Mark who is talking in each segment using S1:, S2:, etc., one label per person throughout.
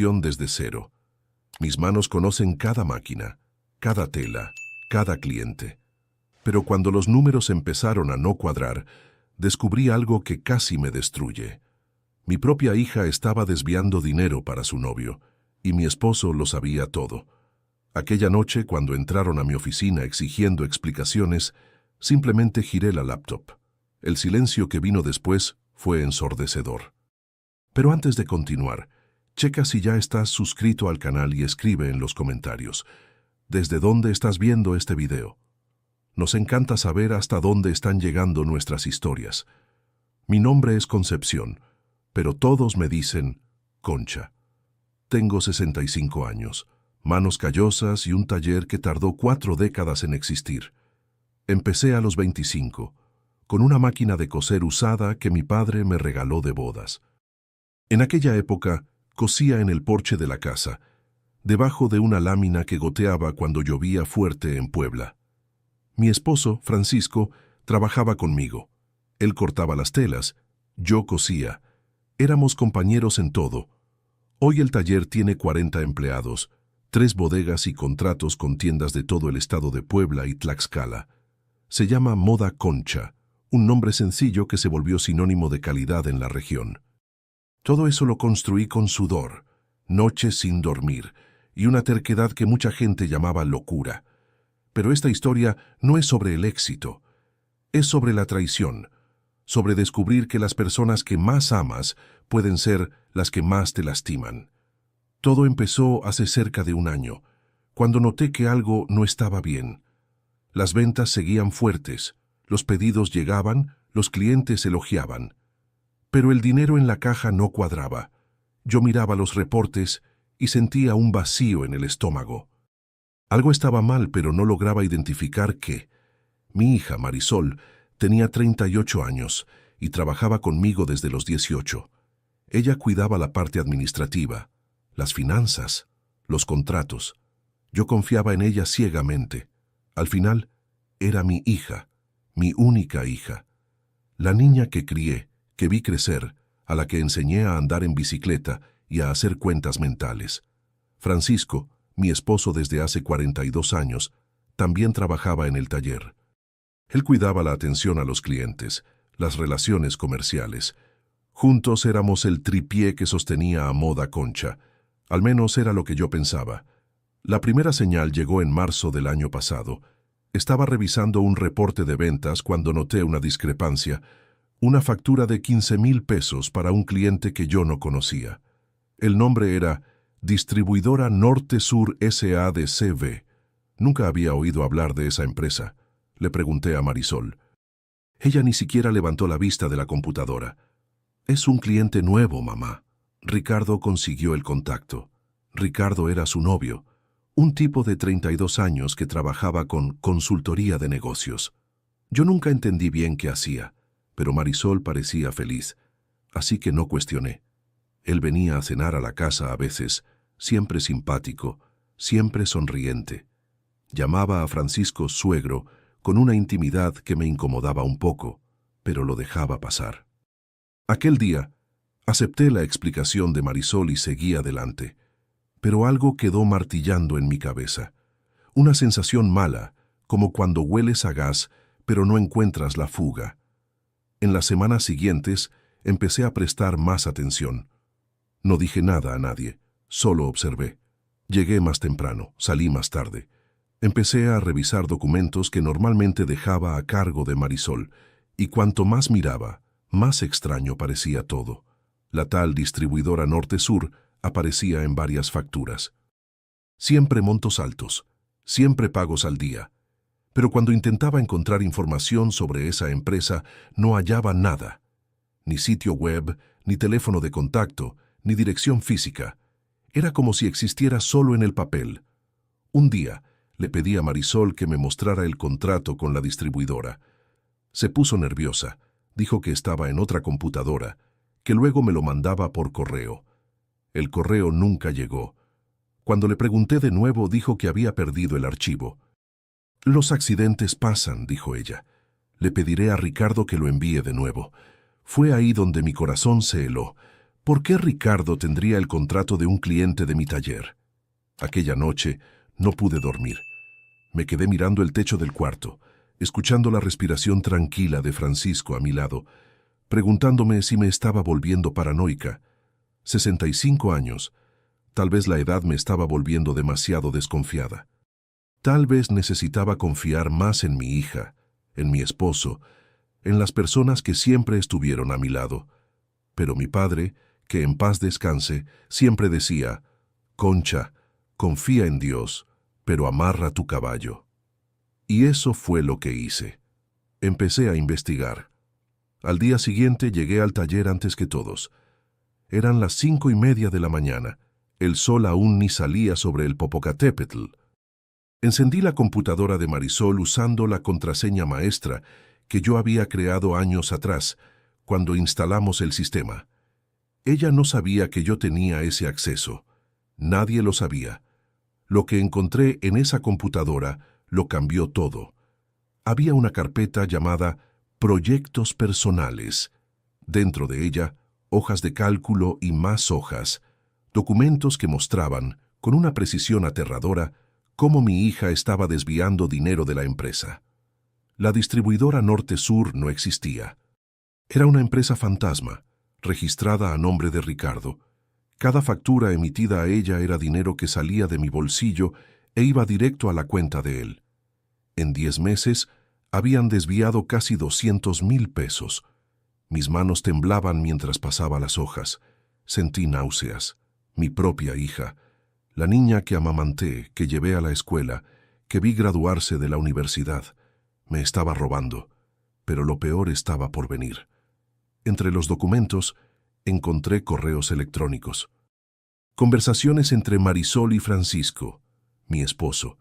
S1: desde cero. Mis manos conocen cada máquina, cada tela, cada cliente. Pero cuando los números empezaron a no cuadrar, descubrí algo que casi me destruye. Mi propia hija estaba desviando dinero para su novio, y mi esposo lo sabía todo. Aquella noche, cuando entraron a mi oficina exigiendo explicaciones, simplemente giré la laptop. El silencio que vino después fue ensordecedor. Pero antes de continuar, checa si ya estás suscrito al canal y escribe en los comentarios ¿desde dónde estás viendo este video? Nos encanta saber hasta dónde están llegando nuestras historias. Mi nombre es Concepción, pero todos me dicen Concha. Tengo 65 años, manos callosas y un taller que tardó 4 décadas en existir. Empecé a los 25, con una máquina de coser usada que mi padre me regaló de bodas. En aquella época, cosía en el porche de la casa, debajo de una lámina que goteaba cuando llovía fuerte en Puebla. Mi esposo, Francisco, trabajaba conmigo. Él cortaba las telas, yo cosía. Éramos compañeros en todo. Hoy el taller tiene 40 empleados, 3 bodegas y contratos con tiendas de todo el estado de Puebla y Tlaxcala. Se llama Moda Concha, un nombre sencillo que se volvió sinónimo de calidad en la región. Todo eso lo construí con sudor, noches sin dormir, y una terquedad que mucha gente llamaba locura. Pero esta historia no es sobre el éxito, es sobre la traición, sobre descubrir que las personas que más amas pueden ser las que más te lastiman. Todo empezó hace cerca de un año, cuando noté que algo no estaba bien. Las ventas seguían fuertes, los pedidos llegaban, los clientes elogiaban. Pero el dinero en la caja no cuadraba. Yo miraba los reportes y sentía un vacío en el estómago. Algo estaba mal, pero no lograba identificar qué. Mi hija, Marisol, tenía 38 años y trabajaba conmigo desde los 18. Ella cuidaba la parte administrativa, las finanzas, los contratos. Yo confiaba en ella ciegamente. Al final, era mi hija, mi única hija. La niña que crié, que vi crecer, a la que enseñé a andar en bicicleta y a hacer cuentas mentales. Francisco, mi esposo desde hace 42 años, también trabajaba en el taller. Él cuidaba la atención a los clientes, las relaciones comerciales. Juntos éramos el tripié que sostenía a Moda Concha. Al menos era lo que yo pensaba. La primera señal llegó en marzo del año pasado. Estaba revisando un reporte de ventas cuando noté una discrepancia, una factura de 15,000 pesos para un cliente que yo no conocía. El nombre era Distribuidora Norte Sur S.A. de C.V. Nunca había oído hablar de esa empresa. Le pregunté a Marisol. Ella ni siquiera levantó la vista de la computadora. Es un cliente nuevo, mamá. Ricardo consiguió el contacto. Ricardo era su novio, un tipo de 32 años que trabajaba con consultoría de negocios. Yo nunca entendí bien qué hacía, pero Marisol parecía feliz, así que no cuestioné. Él venía a cenar a la casa a veces, siempre simpático, siempre sonriente. Llamaba a Francisco suegro con una intimidad que me incomodaba un poco, pero lo dejaba pasar. Aquel día, acepté la explicación de Marisol y seguí adelante, pero algo quedó martillando en mi cabeza. Una sensación mala, como cuando hueles a gas, pero no encuentras la fuga. En las semanas siguientes, empecé a prestar más atención. No dije nada a nadie, solo observé. Llegué más temprano, salí más tarde. Empecé a revisar documentos que normalmente dejaba a cargo de Marisol, y cuanto más miraba, más extraño parecía todo. La tal distribuidora Norte-Sur aparecía en varias facturas. Siempre montos altos, siempre pagos al día. Pero cuando intentaba encontrar información sobre esa empresa, no hallaba nada. Ni sitio web, ni teléfono de contacto, ni dirección física. Era como si existiera solo en el papel. Un día, le pedí a Marisol que me mostrara el contrato con la distribuidora. Se puso nerviosa, dijo que estaba en otra computadora, que luego me lo mandaba por correo. El correo nunca llegó. Cuando le pregunté de nuevo, dijo que había perdido el archivo. «Los accidentes pasan», dijo ella. «Le pediré a Ricardo que lo envíe de nuevo». Fue ahí donde mi corazón se heló. ¿Por qué Ricardo tendría el contrato de un cliente de mi taller? Aquella noche no pude dormir. Me quedé mirando el techo del cuarto, escuchando la respiración tranquila de Francisco a mi lado, preguntándome si me estaba volviendo paranoica. 65 años. Tal vez la edad me estaba volviendo demasiado desconfiada. Tal vez necesitaba confiar más en mi hija, en mi esposo, en las personas que siempre estuvieron a mi lado. Pero mi padre, que en paz descanse, siempre decía: Concha, confía en Dios, pero amarra tu caballo. Y eso fue lo que hice. Empecé a investigar. Al día siguiente llegué al taller antes que todos. Eran las 5:30 de la mañana. El sol aún ni salía sobre el Popocatépetl. Encendí la computadora de Marisol usando la contraseña maestra que yo había creado años atrás, cuando instalamos el sistema. Ella no sabía que yo tenía ese acceso. Nadie lo sabía. Lo que encontré en esa computadora lo cambió todo. Había una carpeta llamada Proyectos Personales. Dentro de ella, hojas de cálculo y más hojas, documentos que mostraban, con una precisión aterradora, cómo mi hija estaba desviando dinero de la empresa. La distribuidora Norte-Sur no existía. Era una empresa fantasma, registrada a nombre de Ricardo. Cada factura emitida a ella era dinero que salía de mi bolsillo e iba directo a la cuenta de él. En 10 meses habían desviado casi 200,000 pesos. Mis manos temblaban mientras pasaba las hojas. Sentí náuseas. Mi propia hija, la niña que amamanté, que llevé a la escuela, que vi graduarse de la universidad, me estaba robando, pero lo peor estaba por venir. Entre los documentos encontré correos electrónicos. Conversaciones entre Marisol y Francisco, mi esposo,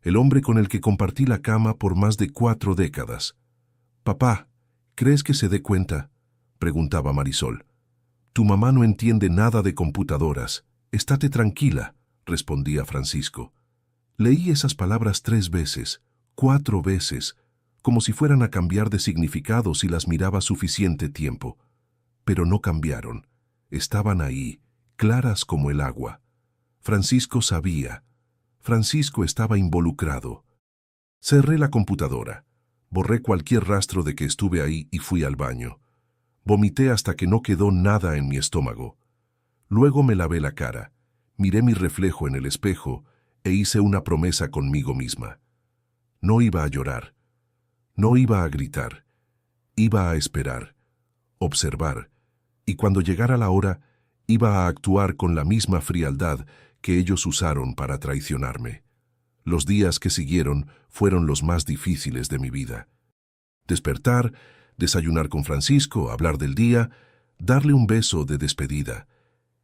S1: el hombre con el que compartí la cama por más de 4 décadas. «Papá, ¿crees que se dé cuenta?», preguntaba Marisol. «Tu mamá no entiende nada de computadoras. Estate tranquila», respondía Francisco. Leí esas palabras 3 veces, 4 veces, como si fueran a cambiar de significado si las miraba suficiente tiempo. Pero no cambiaron. Estaban ahí, claras como el agua. Francisco sabía. Francisco estaba involucrado. Cerré la computadora. Borré cualquier rastro de que estuve ahí y fui al baño. Vomité hasta que no quedó nada en mi estómago. Luego me lavé la cara, miré mi reflejo en el espejo e hice una promesa conmigo misma. No iba a llorar. No iba a gritar. Iba a esperar, observar, y cuando llegara la hora, iba a actuar con la misma frialdad que ellos usaron para traicionarme. Los días que siguieron fueron los más difíciles de mi vida. Despertar, desayunar con Francisco, hablar del día, darle un beso de despedida,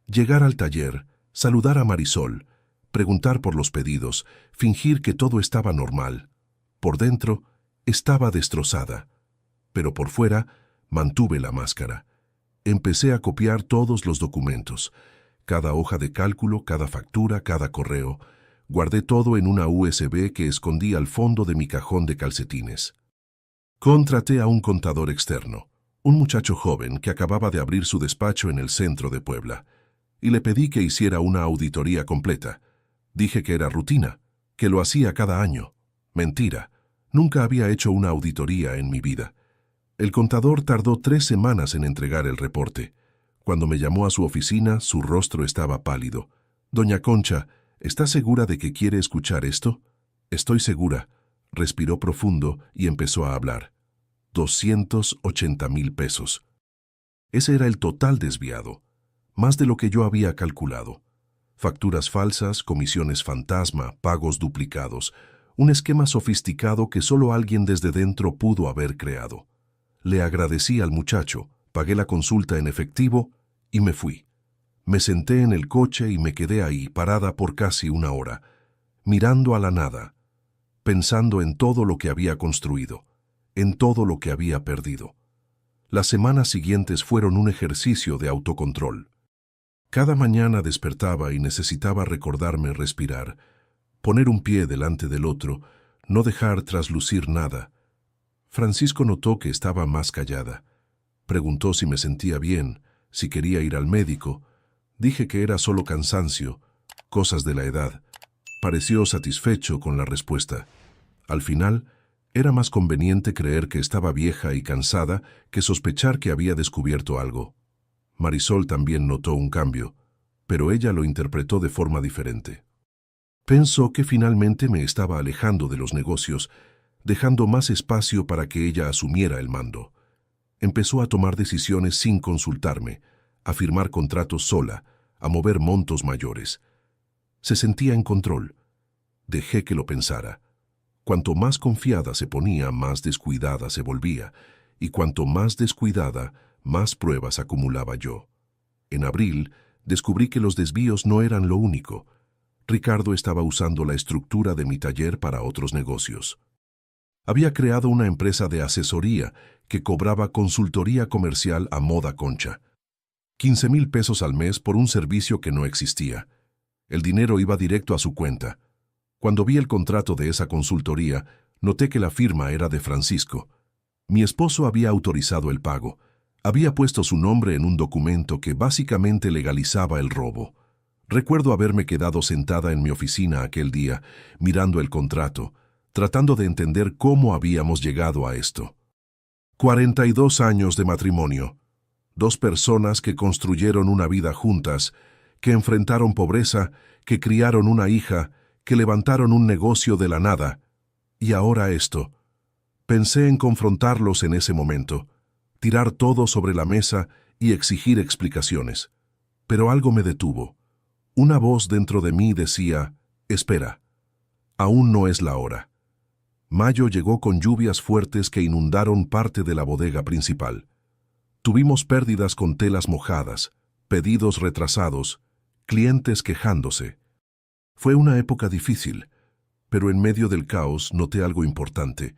S1: llegar al taller, saludar a Marisol, preguntar por los pedidos, fingir que todo estaba normal. Por dentro, estaba destrozada, pero por fuera mantuve la máscara. Empecé a copiar todos los documentos, cada hoja de cálculo, cada factura, cada correo. Guardé todo en una USB que escondí al fondo de mi cajón de calcetines. Contraté a un contador externo, un muchacho joven que acababa de abrir su despacho en el centro de Puebla, y le pedí que hiciera una auditoría completa. Dije que era rutina, que lo hacía cada año. Mentira, nunca había hecho una auditoría en mi vida. El contador tardó 3 semanas en entregar el reporte. Cuando me llamó a su oficina, su rostro estaba pálido. «Doña Concha, ¿está segura de que quiere escuchar esto?» «Estoy segura». Respiró profundo y empezó a hablar. 280,000 pesos. Ese era el total desviado, más de lo que yo había calculado. Facturas falsas, comisiones fantasma, pagos duplicados, un esquema sofisticado que solo alguien desde dentro pudo haber creado. Le agradecí al muchacho, pagué la consulta en efectivo y me fui. Me senté en el coche y me quedé ahí, parada por casi 1 hora, mirando a la nada, pensando en todo lo que había construido, en todo lo que había perdido. Las semanas siguientes fueron un ejercicio de autocontrol. Cada mañana despertaba y necesitaba recordarme respirar, poner un pie delante del otro, no dejar traslucir nada. Francisco notó que estaba más callada. Preguntó si me sentía bien, si quería ir al médico. Dije que era solo cansancio, cosas de la edad. Pareció satisfecho con la respuesta. Al final, era más conveniente creer que estaba vieja y cansada que sospechar que había descubierto algo. Marisol también notó un cambio, pero ella lo interpretó de forma diferente. Pensó que finalmente me estaba alejando de los negocios, dejando más espacio para que ella asumiera el mando. Empezó a tomar decisiones sin consultarme, a firmar contratos sola, a mover montos mayores. Se sentía en control. Dejé que lo pensara. Cuanto más confiada se ponía, más descuidada se volvía, y cuanto más descuidada, más pruebas acumulaba yo. En abril, descubrí que los desvíos no eran lo único. Ricardo estaba usando la estructura de mi taller para otros negocios. Había creado una empresa de asesoría que cobraba consultoría comercial a moda Concha. 15,000 pesos al mes por un servicio que no existía. El dinero iba directo a su cuenta. Cuando vi el contrato de esa consultoría, noté que la firma era de Francisco. Mi esposo había autorizado el pago. Había puesto su nombre en un documento que básicamente legalizaba el robo. Recuerdo haberme quedado sentada en mi oficina aquel día, mirando el contrato, tratando de entender cómo habíamos llegado a esto. 42 años de matrimonio. 2 personas que construyeron una vida juntas, que enfrentaron pobreza, que criaron una hija, que levantaron un negocio de la nada. Y ahora esto. Pensé en confrontarlos en ese momento, tirar todo sobre la mesa y exigir explicaciones. Pero algo me detuvo. Una voz dentro de mí decía, espera, aún no es la hora. Mayo llegó con lluvias fuertes que inundaron parte de la bodega principal. Tuvimos pérdidas con telas mojadas, pedidos retrasados, clientes quejándose. Fue una época difícil, pero en medio del caos noté algo importante.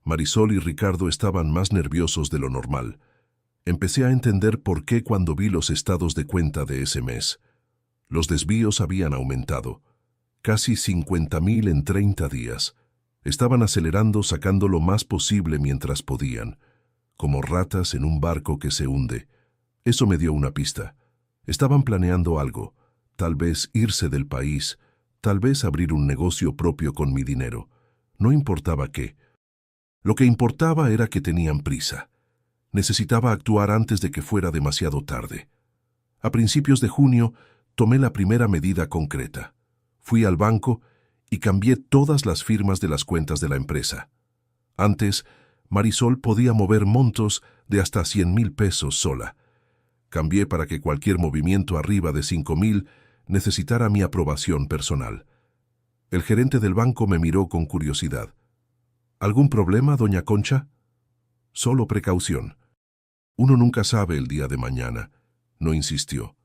S1: Marisol y Ricardo estaban más nerviosos de lo normal. Empecé a entender por qué cuando vi los estados de cuenta de ese mes. Los desvíos habían aumentado. Casi 50,000 en 30 días. Estaban acelerando sacando lo más posible mientras podían, como ratas en un barco que se hunde. Eso me dio una pista. Estaban planeando algo, tal vez irse del país, tal vez abrir un negocio propio con mi dinero. No importaba qué. Lo que importaba era que tenían prisa. Necesitaba actuar antes de que fuera demasiado tarde. A principios de junio, tomé la primera medida concreta. Fui al banco y cambié todas las firmas de las cuentas de la empresa. Antes, Marisol podía mover montos de hasta 100,000 pesos sola. Cambié para que cualquier movimiento arriba de 5,000 necesitara mi aprobación personal. El gerente del banco me miró con curiosidad. ¿Algún problema, doña Concha? Solo precaución. Uno nunca sabe el día de mañana, no insistió.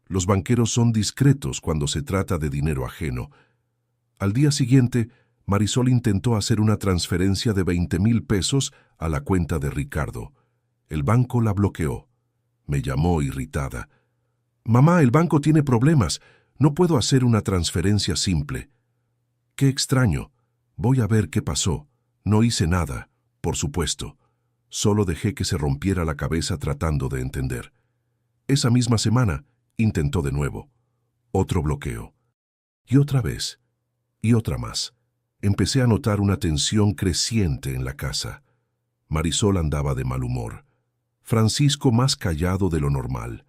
S1: Los banqueros son discretos cuando se trata de dinero ajeno. Al día siguiente, Marisol intentó hacer una transferencia de 20,000 pesos a la cuenta de Ricardo. El banco la bloqueó. Me llamó irritada. «Mamá, el banco tiene problemas. No puedo hacer una transferencia simple». «Qué extraño. Voy a ver qué pasó. No hice nada, por supuesto. Solo dejé que se rompiera la cabeza tratando de entender». Esa misma semana, intentó de nuevo. Otro bloqueo. Y otra vez. Y otra más. Empecé a notar una tensión creciente en la casa. Marisol andaba de mal humor. Francisco más callado de lo normal.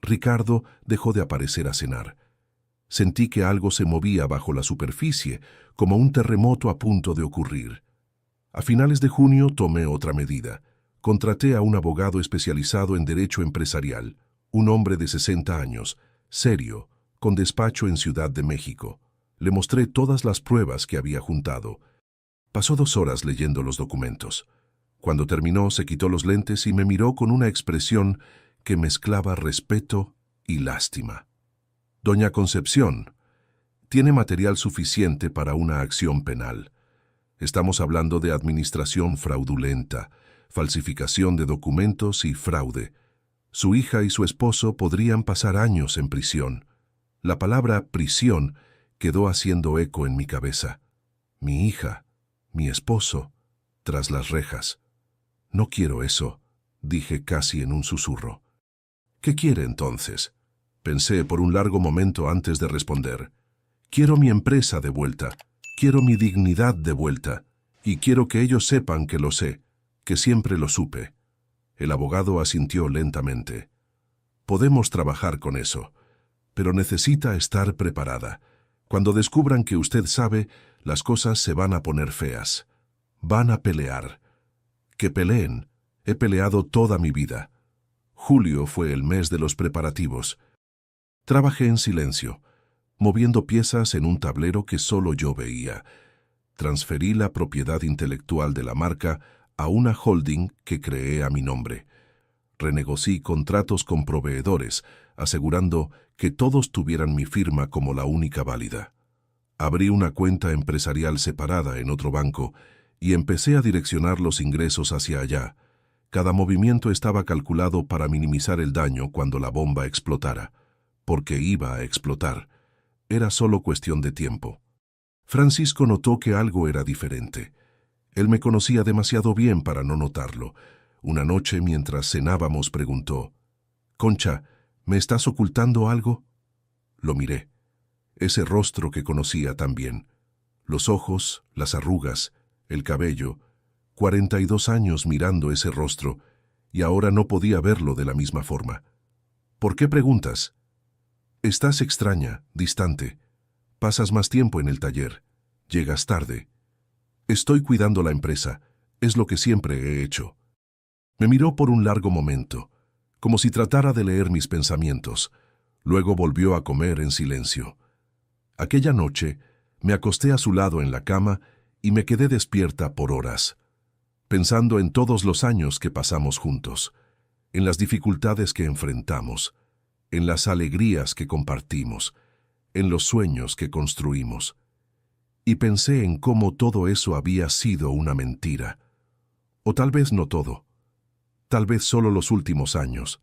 S1: Ricardo dejó de aparecer a cenar. Sentí que algo se movía bajo la superficie, como un terremoto a punto de ocurrir. A finales de junio tomé otra medida. Contraté a un abogado especializado en derecho empresarial, un hombre de 60 años, serio, con despacho en Ciudad de México. Le mostré todas las pruebas que había juntado. Pasó 2 horas leyendo los documentos. Cuando terminó, se quitó los lentes y me miró con una expresión que mezclaba respeto y lástima. «Doña Concepción, tiene material suficiente para una acción penal. Estamos hablando de administración fraudulenta, falsificación de documentos y fraude. Su hija y su esposo podrían pasar años en prisión». La palabra prisión quedó haciendo eco en mi cabeza. Mi hija, mi esposo, tras las rejas. «No quiero eso», dije casi en un susurro. ¿Qué quiere entonces? Pensé por un largo momento antes de responder. Quiero mi empresa de vuelta, quiero mi dignidad de vuelta, y quiero que ellos sepan que lo sé, que siempre lo supe. El abogado asintió lentamente. Podemos trabajar con eso, pero necesita estar preparada. Cuando descubran que usted sabe, las cosas se van a poner feas. Van a pelear. Que peleen. He peleado toda mi vida. Julio fue el mes de los preparativos. Trabajé en silencio, moviendo piezas en un tablero que solo yo veía. Transferí la propiedad intelectual de la marca a una holding que creé a mi nombre. Renegocié contratos con proveedores, asegurando que todos tuvieran mi firma como la única válida. Abrí una cuenta empresarial separada en otro banco y empecé a direccionar los ingresos hacia allá. Cada movimiento estaba calculado para minimizar el daño cuando la bomba explotara, porque iba a explotar. Era solo cuestión de tiempo. Francisco notó que algo era diferente. Él me conocía demasiado bien para no notarlo. Una noche, mientras cenábamos, preguntó: «Concha, ¿me estás ocultando algo?» Lo miré. Ese rostro que conocía tan bien. Los ojos, las arrugas, el cabello. 42 años mirando ese rostro, y ahora no podía verlo de la misma forma. «¿Por qué preguntas?» «Estás extraña, distante. Pasas más tiempo en el taller. Llegas tarde». «Estoy cuidando la empresa. Es lo que siempre he hecho». Me miró por un largo momento, como si tratara de leer mis pensamientos. Luego volvió a comer en silencio. Aquella noche me acosté a su lado en la cama y me quedé despierta por horas, pensando en todos los años que pasamos juntos, en las dificultades que enfrentamos, en las alegrías que compartimos, en los sueños que construimos. Y pensé en cómo todo eso había sido una mentira. O tal vez no todo. Tal vez solo los últimos años.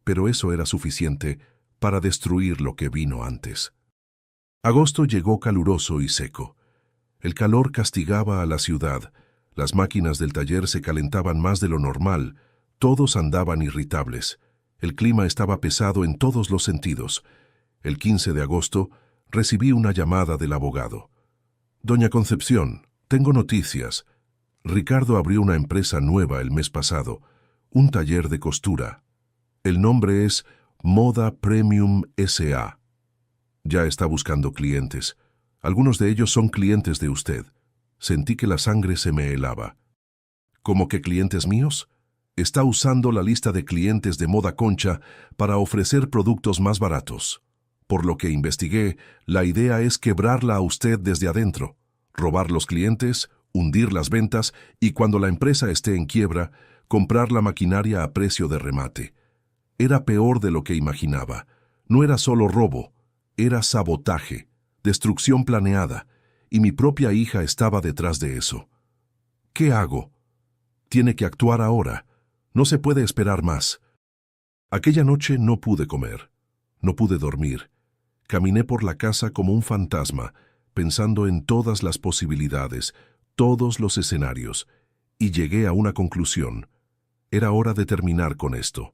S1: Pero eso era suficiente para destruir lo que vino antes. Agosto llegó caluroso y seco. El calor castigaba a la ciudad. Las máquinas del taller se calentaban más de lo normal. Todos andaban irritables. El clima estaba pesado en todos los sentidos. El 15 de agosto recibí una llamada del abogado. «Doña Concepción, tengo noticias. Ricardo abrió una empresa nueva el mes pasado, un taller de costura. El nombre es Moda Premium S.A. Ya está buscando clientes. Algunos de ellos son clientes de usted». Sentí que la sangre se me helaba. ¿Cómo que clientes míos? Está usando la lista de clientes de Moda Concha para ofrecer productos más baratos. Por lo que investigué, la idea es quebrarla a usted desde adentro, robar los clientes, hundir las ventas y cuando la empresa esté en quiebra, comprar la maquinaria a precio de remate. Era peor de lo que imaginaba. No era solo robo, era sabotaje, destrucción planeada, y mi propia hija estaba detrás de eso. ¿Qué hago? Tiene que actuar ahora. No se puede esperar más. Aquella noche no pude comer, no pude dormir. Caminé por la casa como un fantasma, pensando en todas las posibilidades, todos los escenarios, y llegué a una conclusión. Era hora de terminar con esto.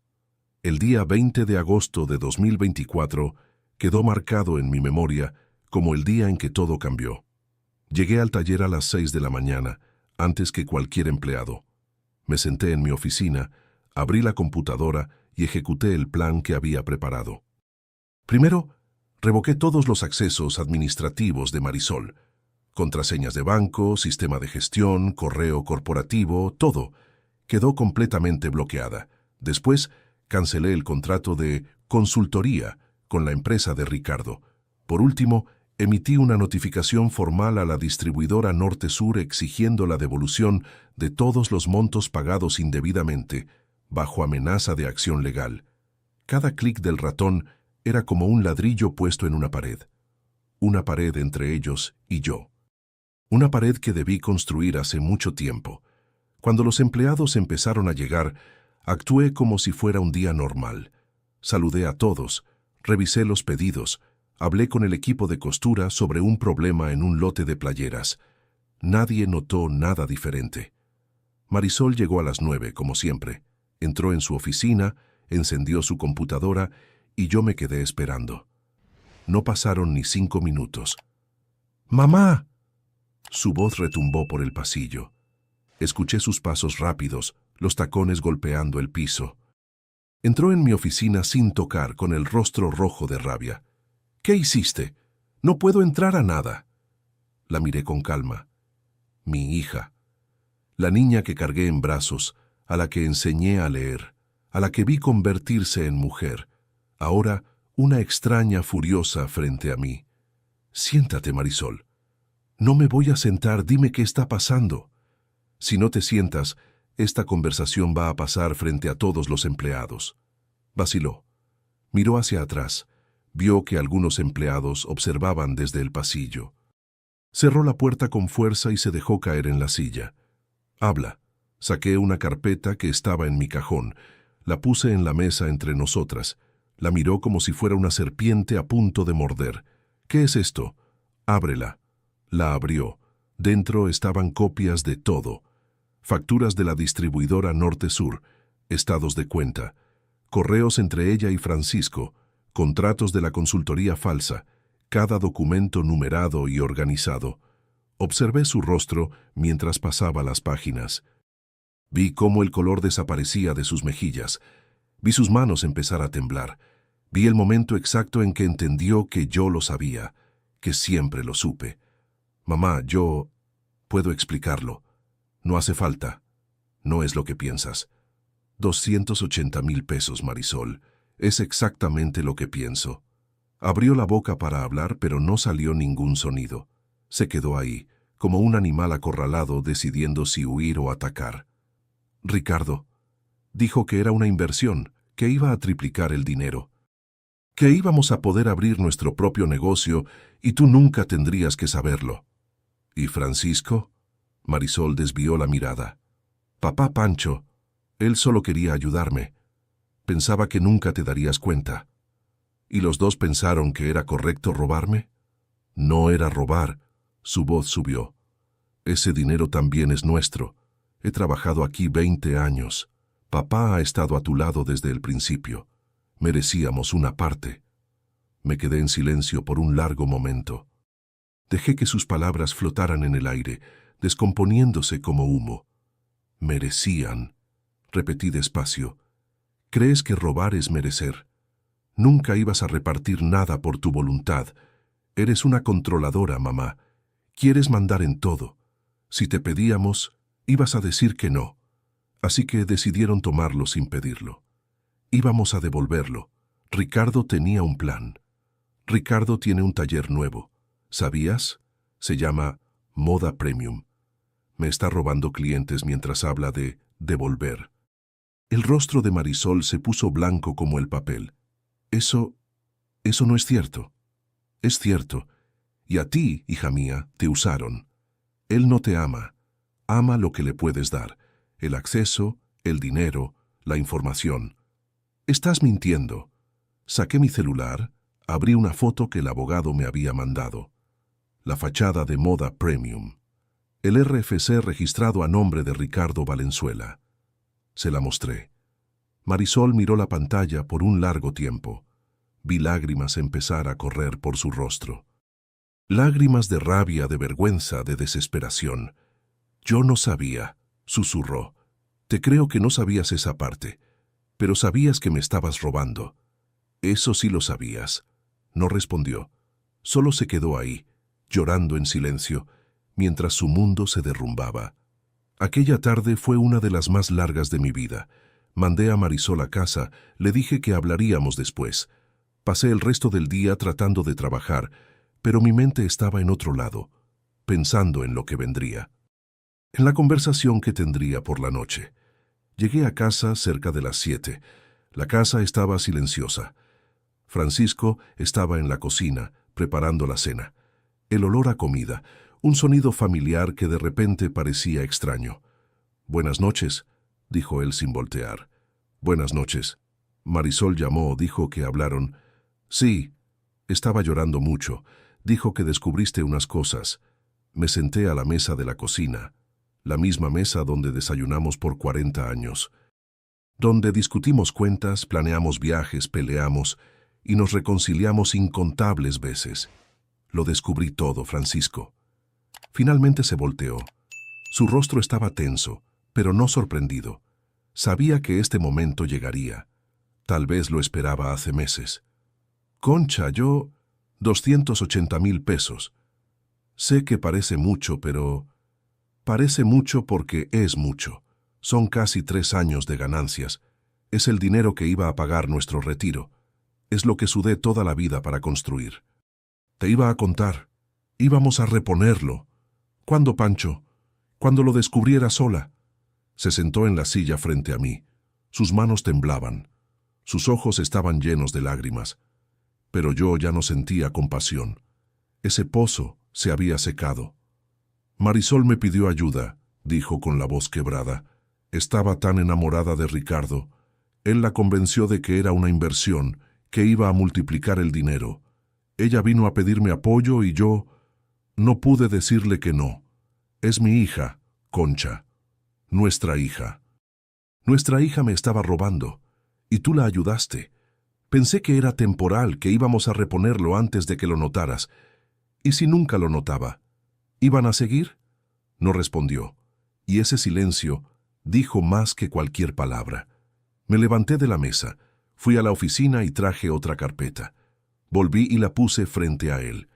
S1: El día 20 de agosto de 2024 quedó marcado en mi memoria como el día en que todo cambió. Llegué al taller a las 6 de la mañana, antes que cualquier empleado. Me senté en mi oficina, abrí la computadora y ejecuté el plan que había preparado. Primero, revoqué todos los accesos administrativos de Marisol. Contraseñas de banco, sistema de gestión, correo corporativo, todo. Quedó completamente bloqueada. Después, cancelé el contrato de consultoría con la empresa de Ricardo. Por último, emití una notificación formal a la distribuidora Norte Sur exigiendo la devolución de todos los montos pagados indebidamente, bajo amenaza de acción legal. Cada clic del ratón era como un ladrillo puesto en una pared entre ellos y yo. Una pared que debí construir hace mucho tiempo. Cuando los empleados empezaron a llegar, actué como si fuera un día normal. Saludé a todos, revisé los pedidos, hablé con el equipo de costura sobre un problema en un lote de playeras. Nadie notó nada diferente. Marisol llegó a las 9, como siempre. Entró en su oficina, encendió su computadora y yo me quedé esperando. No pasaron ni 5 minutos. ¡Mamá! Su voz retumbó por el pasillo. Escuché sus pasos rápidos, los tacones golpeando el piso. Entró en mi oficina sin tocar, con el rostro rojo de rabia. ¿Qué hiciste? No puedo entrar a nada. La miré con calma. Mi hija. La niña que cargué en brazos, a la que enseñé a leer, a la que vi convertirse en mujer. Ahora, una extraña furiosa frente a mí. Siéntate, Marisol. No me voy a sentar, dime qué está pasando. Si no te sientas, esta conversación va a pasar frente a todos los empleados. Vaciló. Miró hacia atrás. Vio que algunos empleados observaban desde el pasillo. Cerró la puerta con fuerza y se dejó caer en la silla. Habla. Saqué una carpeta que estaba en mi cajón. La puse en la mesa entre nosotras. La miró como si fuera una serpiente a punto de morder. ¿Qué es esto? Ábrela. La abrió. Dentro estaban copias de todo. Facturas de la distribuidora Norte-Sur, estados de cuenta, correos entre ella y Francisco, contratos de la consultoría falsa, cada documento numerado y organizado. Observé su rostro mientras pasaba las páginas. Vi cómo el color desaparecía de sus mejillas. Vi sus manos empezar a temblar. Vi el momento exacto en que entendió que yo lo sabía, que siempre lo supe. Mamá, yo puedo explicarlo. No hace falta. No es lo que piensas. 280,000 pesos, Marisol. Es exactamente lo que pienso. Abrió la boca para hablar, pero no salió ningún sonido. Se quedó ahí, como un animal acorralado decidiendo si huir o atacar. Ricardo dijo que era una inversión, que iba a triplicar el dinero, que íbamos a poder abrir nuestro propio negocio y tú nunca tendrías que saberlo. ¿Y Francisco? Marisol desvió la mirada. Papá Pancho, él solo quería ayudarme. Pensaba que nunca te darías cuenta. ¿Y los dos pensaron que era correcto robarme? No era robar. Su voz subió. Ese dinero también es nuestro. He trabajado aquí 20 años. Papá ha estado a tu lado desde el principio. Merecíamos una parte. Me quedé en silencio por un largo momento. Dejé que sus palabras flotaran en el aire, descomponiéndose como humo. Merecían, repetí despacio. ¿Crees que robar es merecer? Nunca ibas a repartir nada por tu voluntad. Eres una controladora, mamá. Quieres mandar en todo. Si te pedíamos, ibas a decir que no. Así que decidieron tomarlo sin pedirlo. Íbamos a devolverlo. Ricardo tenía un plan. Ricardo tiene un taller nuevo. ¿Sabías? Se llama Moda Premium. Me está robando clientes mientras habla de devolver. El rostro de Marisol se puso blanco como el papel. Eso no es cierto. Es cierto. Y a ti, hija mía, te usaron. Él no te ama. Ama lo que le puedes dar. El acceso, el dinero, la información. Estás mintiendo. Saqué mi celular, abrí una foto que el abogado me había mandado. La fachada de Moda Premium. El RFC registrado a nombre de Ricardo Valenzuela. Se la mostré. Marisol miró la pantalla por un largo tiempo. Vi lágrimas empezar a correr por su rostro. Lágrimas de rabia, de vergüenza, de desesperación. Yo no sabía, susurró. Te creo que no sabías esa parte, pero sabías que me estabas robando. Eso sí lo sabías. No respondió. Solo se quedó ahí, llorando en silencio, mientras su mundo se derrumbaba. Aquella tarde fue una de las más largas de mi vida. Mandé a Marisol a casa, le dije que hablaríamos después. Pasé el resto del día tratando de trabajar, pero mi mente estaba en otro lado, pensando en lo que vendría. En la conversación que tendría por la noche. Llegué a casa cerca de las 7. La casa estaba silenciosa. Francisco estaba en la cocina, preparando la cena. El olor a comida, un sonido familiar que de repente parecía extraño. «Buenas noches», dijo él sin voltear. «Buenas noches». Marisol llamó, dijo que hablaron. «Sí, estaba llorando mucho. Dijo que descubriste unas cosas». Me senté a la mesa de la cocina, la misma mesa donde desayunamos por 40 años. donde discutimos cuentas, planeamos viajes, peleamos y nos reconciliamos incontables veces. Lo descubrí todo, Francisco. Finalmente se volteó. Su rostro estaba tenso, pero no sorprendido. Sabía que este momento llegaría. Tal vez lo esperaba hace meses. Concha, yo... 280,000 pesos. Sé que parece mucho, pero... Parece mucho porque es mucho. Son casi 3 años de ganancias. Es el dinero que iba a pagar nuestro retiro. Es lo que sudé toda la vida para construir. Te iba a contar. Íbamos a reponerlo. ¿Cuándo, Pancho? Cuando lo descubriera sola. Se sentó en la silla frente a mí. Sus manos temblaban. Sus ojos estaban llenos de lágrimas. Pero yo ya no sentía compasión. Ese pozo se había secado. Marisol me pidió ayuda, dijo con la voz quebrada. Estaba tan enamorada de Ricardo. Él la convenció de que era una inversión, que iba a multiplicar el dinero. Ella vino a pedirme apoyo y yo no pude decirle que no. Es mi hija, Concha. Nuestra hija. Nuestra hija me estaba robando, y tú la ayudaste. Pensé que era temporal, que íbamos a reponerlo antes de que lo notaras. ¿Y si nunca lo notaba? ¿Iban a seguir? No respondió, y ese silencio dijo más que cualquier palabra. Me levanté de la mesa, fui a la oficina y traje otra carpeta. Volví y la puse frente a él.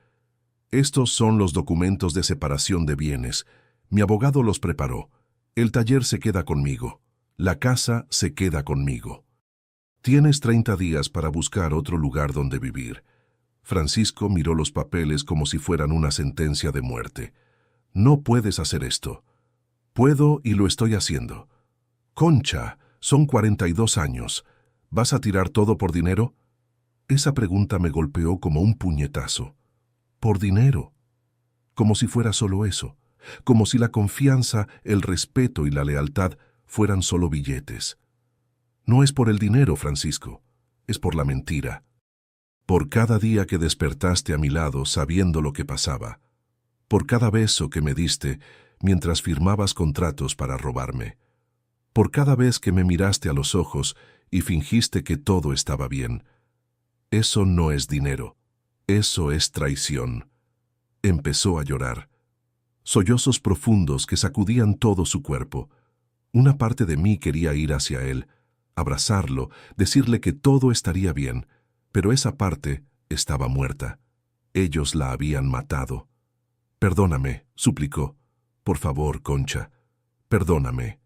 S1: Estos son los documentos de separación de bienes. Mi abogado los preparó. El taller se queda conmigo. La casa se queda conmigo. Tienes 30 días para buscar otro lugar donde vivir. Francisco miró los papeles como si fueran una sentencia de muerte. No puedes hacer esto. Puedo y lo estoy haciendo. Concha, son 42 años. ¿Vas a tirar todo por dinero? Esa pregunta me golpeó como un puñetazo. ¿Por dinero? Como si fuera solo eso. Como si la confianza, el respeto y la lealtad fueran solo billetes. No es por el dinero, Francisco, es por la mentira. Por cada día que despertaste a mi lado sabiendo lo que pasaba. Por cada beso que me diste mientras firmabas contratos para robarme. Por cada vez que me miraste a los ojos y fingiste que todo estaba bien. Eso no es dinero, eso es traición. Empezó a llorar. Sollozos profundos que sacudían todo su cuerpo. Una parte de mí quería ir hacia él, abrazarlo, decirle que todo estaría bien, pero esa parte estaba muerta. Ellos la habían matado. Perdóname, suplicó. Por favor, Concha, perdóname.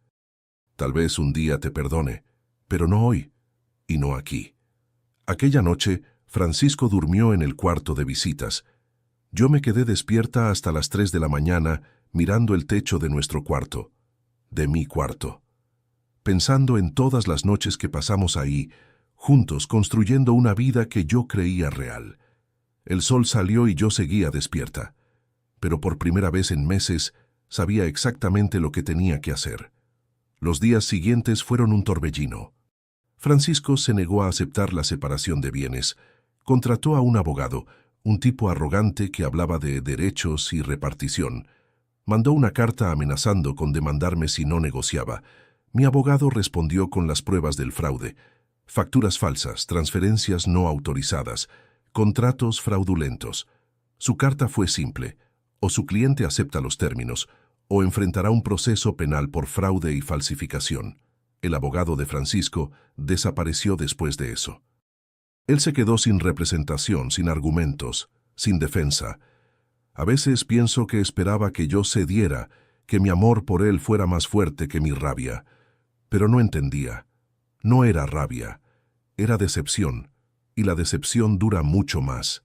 S1: Tal vez un día te perdone, pero no hoy, y no aquí. Aquella noche, Francisco durmió en el cuarto de visitas. Yo me quedé despierta hasta las 3 de la mañana mirando el techo de nuestro cuarto, de mi cuarto. Pensando en todas las noches que pasamos ahí, juntos construyendo una vida que yo creía real. El sol salió y yo seguía despierta, pero por primera vez en meses sabía exactamente lo que tenía que hacer. Los días siguientes fueron un torbellino. Francisco se negó a aceptar la separación de bienes. Contrató a un abogado, un tipo arrogante que hablaba de derechos y repartición. Mandó una carta amenazando con demandarme si no negociaba. Mi abogado respondió con las pruebas del fraude. Facturas falsas, transferencias no autorizadas, contratos fraudulentos. Su carta fue simple. O su cliente acepta los términos, o enfrentará un proceso penal por fraude y falsificación. El abogado de Francisco desapareció después de eso. Él se quedó sin representación, sin argumentos, sin defensa. A veces pienso que esperaba que yo cediera, que mi amor por él fuera más fuerte que mi rabia. Pero no entendía. No era rabia, era decepción, y la decepción dura mucho más.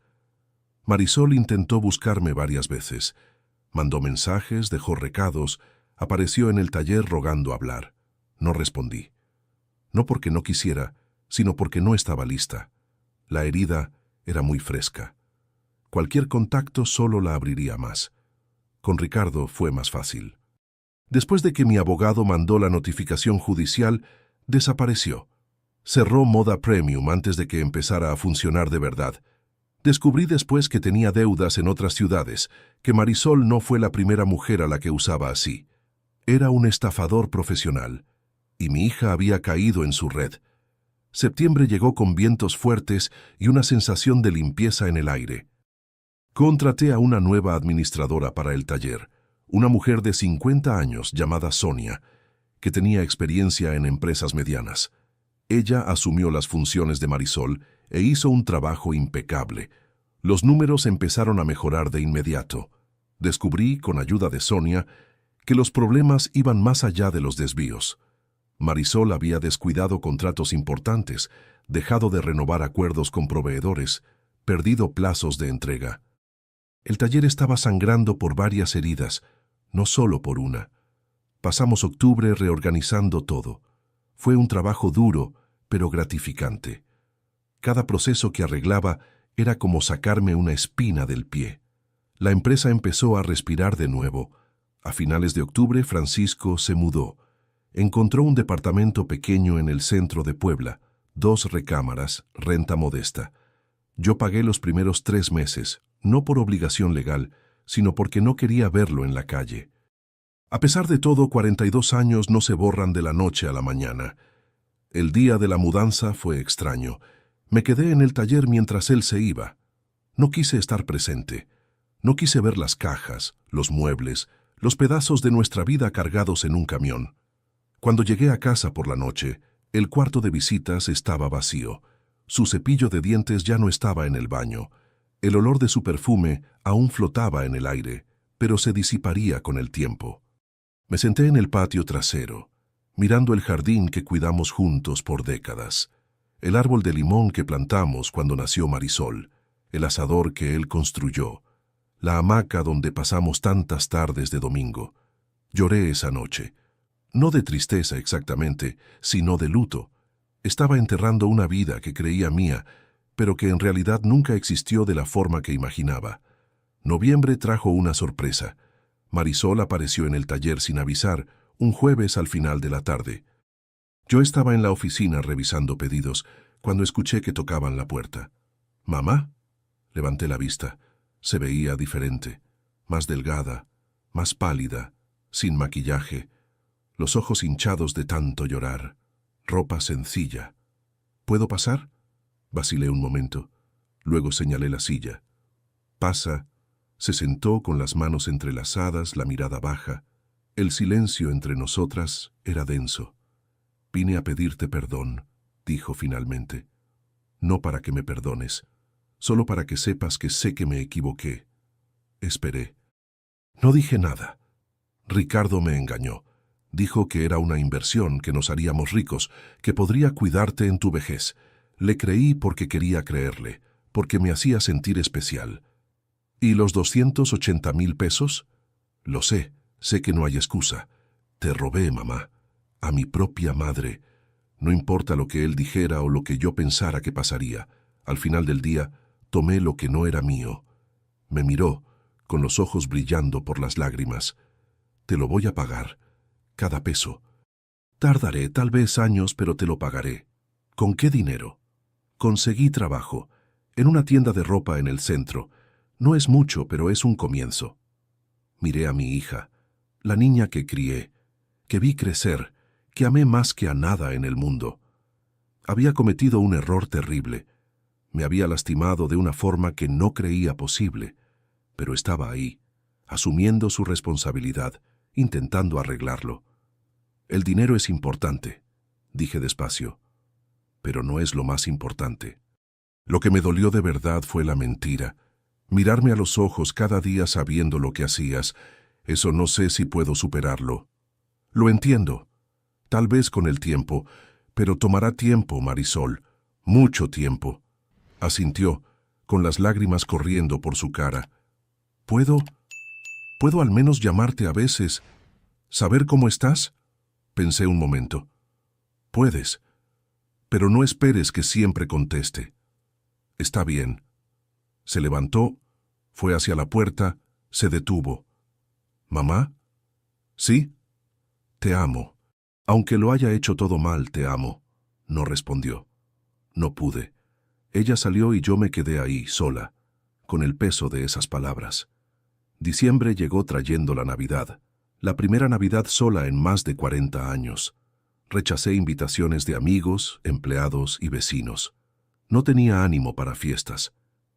S1: Marisol intentó buscarme varias veces. Mandó mensajes, dejó recados, apareció en el taller rogando hablar. No respondí. No porque no quisiera, sino porque no estaba lista. La herida era muy fresca. Cualquier contacto solo la abriría más. Con Ricardo fue más fácil. Después de que mi abogado mandó la notificación judicial, desapareció. Cerró Moda Premium antes de que empezara a funcionar de verdad. Descubrí después que tenía deudas en otras ciudades, que Marisol no fue la primera mujer a la que usaba así. Era un estafador profesional. y mi hija había caído en su red. Septiembre llegó con vientos fuertes y una sensación de limpieza en el aire. Contraté a una nueva administradora para el taller, una mujer de 50 años llamada Sonia, que tenía experiencia en empresas medianas. Ella asumió las funciones de Marisol e hizo un trabajo impecable. Los números empezaron a mejorar de inmediato. Descubrí, con ayuda de Sonia, que los problemas iban más allá de los desvíos. Marisol había descuidado contratos importantes, dejado de renovar acuerdos con proveedores, perdido plazos de entrega. El taller estaba sangrando por varias heridas, no solo por una. Pasamos octubre reorganizando todo. Fue un trabajo duro, pero gratificante. Cada proceso que arreglaba era como sacarme una espina del pie. La empresa empezó a respirar de nuevo. A finales de octubre, Francisco se mudó. Encontró un departamento pequeño en el centro de Puebla, 2 recámaras, renta modesta. Yo pagué los primeros 3 meses, no por obligación legal, sino porque no quería verlo en la calle. A pesar de todo, 42 años no se borran de la noche a la mañana. El día de la mudanza fue extraño. Me quedé en el taller mientras él se iba. No quise estar presente. No quise ver las cajas, los muebles, los pedazos de nuestra vida cargados en un camión. Cuando llegué a casa por la noche, el cuarto de visitas estaba vacío. Su cepillo de dientes ya no estaba en el baño. El olor de su perfume aún flotaba en el aire, pero se disiparía con el tiempo. Me senté en el patio trasero, mirando el jardín que cuidamos juntos por décadas, el árbol de limón que plantamos cuando nació Marisol, el asador que él construyó, la hamaca donde pasamos tantas tardes de domingo. Lloré esa noche, no de tristeza exactamente, sino de luto. Estaba enterrando una vida que creía mía, pero que en realidad nunca existió de la forma que imaginaba. Noviembre trajo una sorpresa. Marisol apareció en el taller sin avisar, un jueves al final de la tarde. Yo estaba en la oficina revisando pedidos, cuando escuché que tocaban la puerta. ¿Mamá? Levanté la vista. Se veía diferente, más delgada, más pálida, sin maquillaje, los ojos hinchados de tanto llorar, ropa sencilla. ¿Puedo pasar? Vacilé un momento. Luego señalé la silla. Pasa. Se sentó con las manos entrelazadas, la mirada baja. El silencio entre nosotras era denso. Vine a pedirte perdón, dijo finalmente. No para que me perdones, solo para que sepas que sé que me equivoqué. Esperé. No dije nada. Ricardo me engañó. Dijo que era una inversión, que nos haríamos ricos, que podría cuidarte en tu vejez. Le creí porque quería creerle, porque me hacía sentir especial. ¿Y los 280,000 pesos? Lo sé que no hay excusa. Te robé, mamá, a mi propia madre. No importa lo que él dijera o lo que yo pensara que pasaría. Al final del día, tomé lo que no era mío. Me miró, con los ojos brillando por las lágrimas. Te lo voy a pagar, cada peso. Tardaré, tal vez años, pero te lo pagaré. ¿Con qué dinero? Conseguí trabajo, en una tienda de ropa en el centro. No es mucho, pero es un comienzo. Miré a mi hija, la niña que crié, que vi crecer, que amé más que a nada en el mundo. Había cometido un error terrible. Me había lastimado de una forma que no creía posible, pero estaba ahí, asumiendo su responsabilidad, intentando arreglarlo. El dinero es importante, dije despacio, pero no es lo más importante. Lo que me dolió de verdad fue la mentira. Mirarme a los ojos cada día sabiendo lo que hacías, eso no sé si puedo superarlo. Lo entiendo, tal vez con el tiempo, pero tomará tiempo, Marisol, mucho tiempo. Asintió, con las lágrimas corriendo por su cara. ¿Puedo al menos llamarte a veces? ¿Saber cómo estás? Pensé un momento. Puedes, pero no esperes que siempre conteste. Está bien. Se levantó, fue hacia la puerta, se detuvo. ¿Mamá? ¿Sí? Te amo. Aunque lo haya hecho todo mal, te amo. No respondió. No pude. Ella salió y yo me quedé ahí, sola, con el peso de esas palabras. Diciembre llegó trayendo la Navidad, la primera Navidad sola en más de 40 años. Rechacé invitaciones de amigos, empleados y vecinos. No tenía ánimo para fiestas.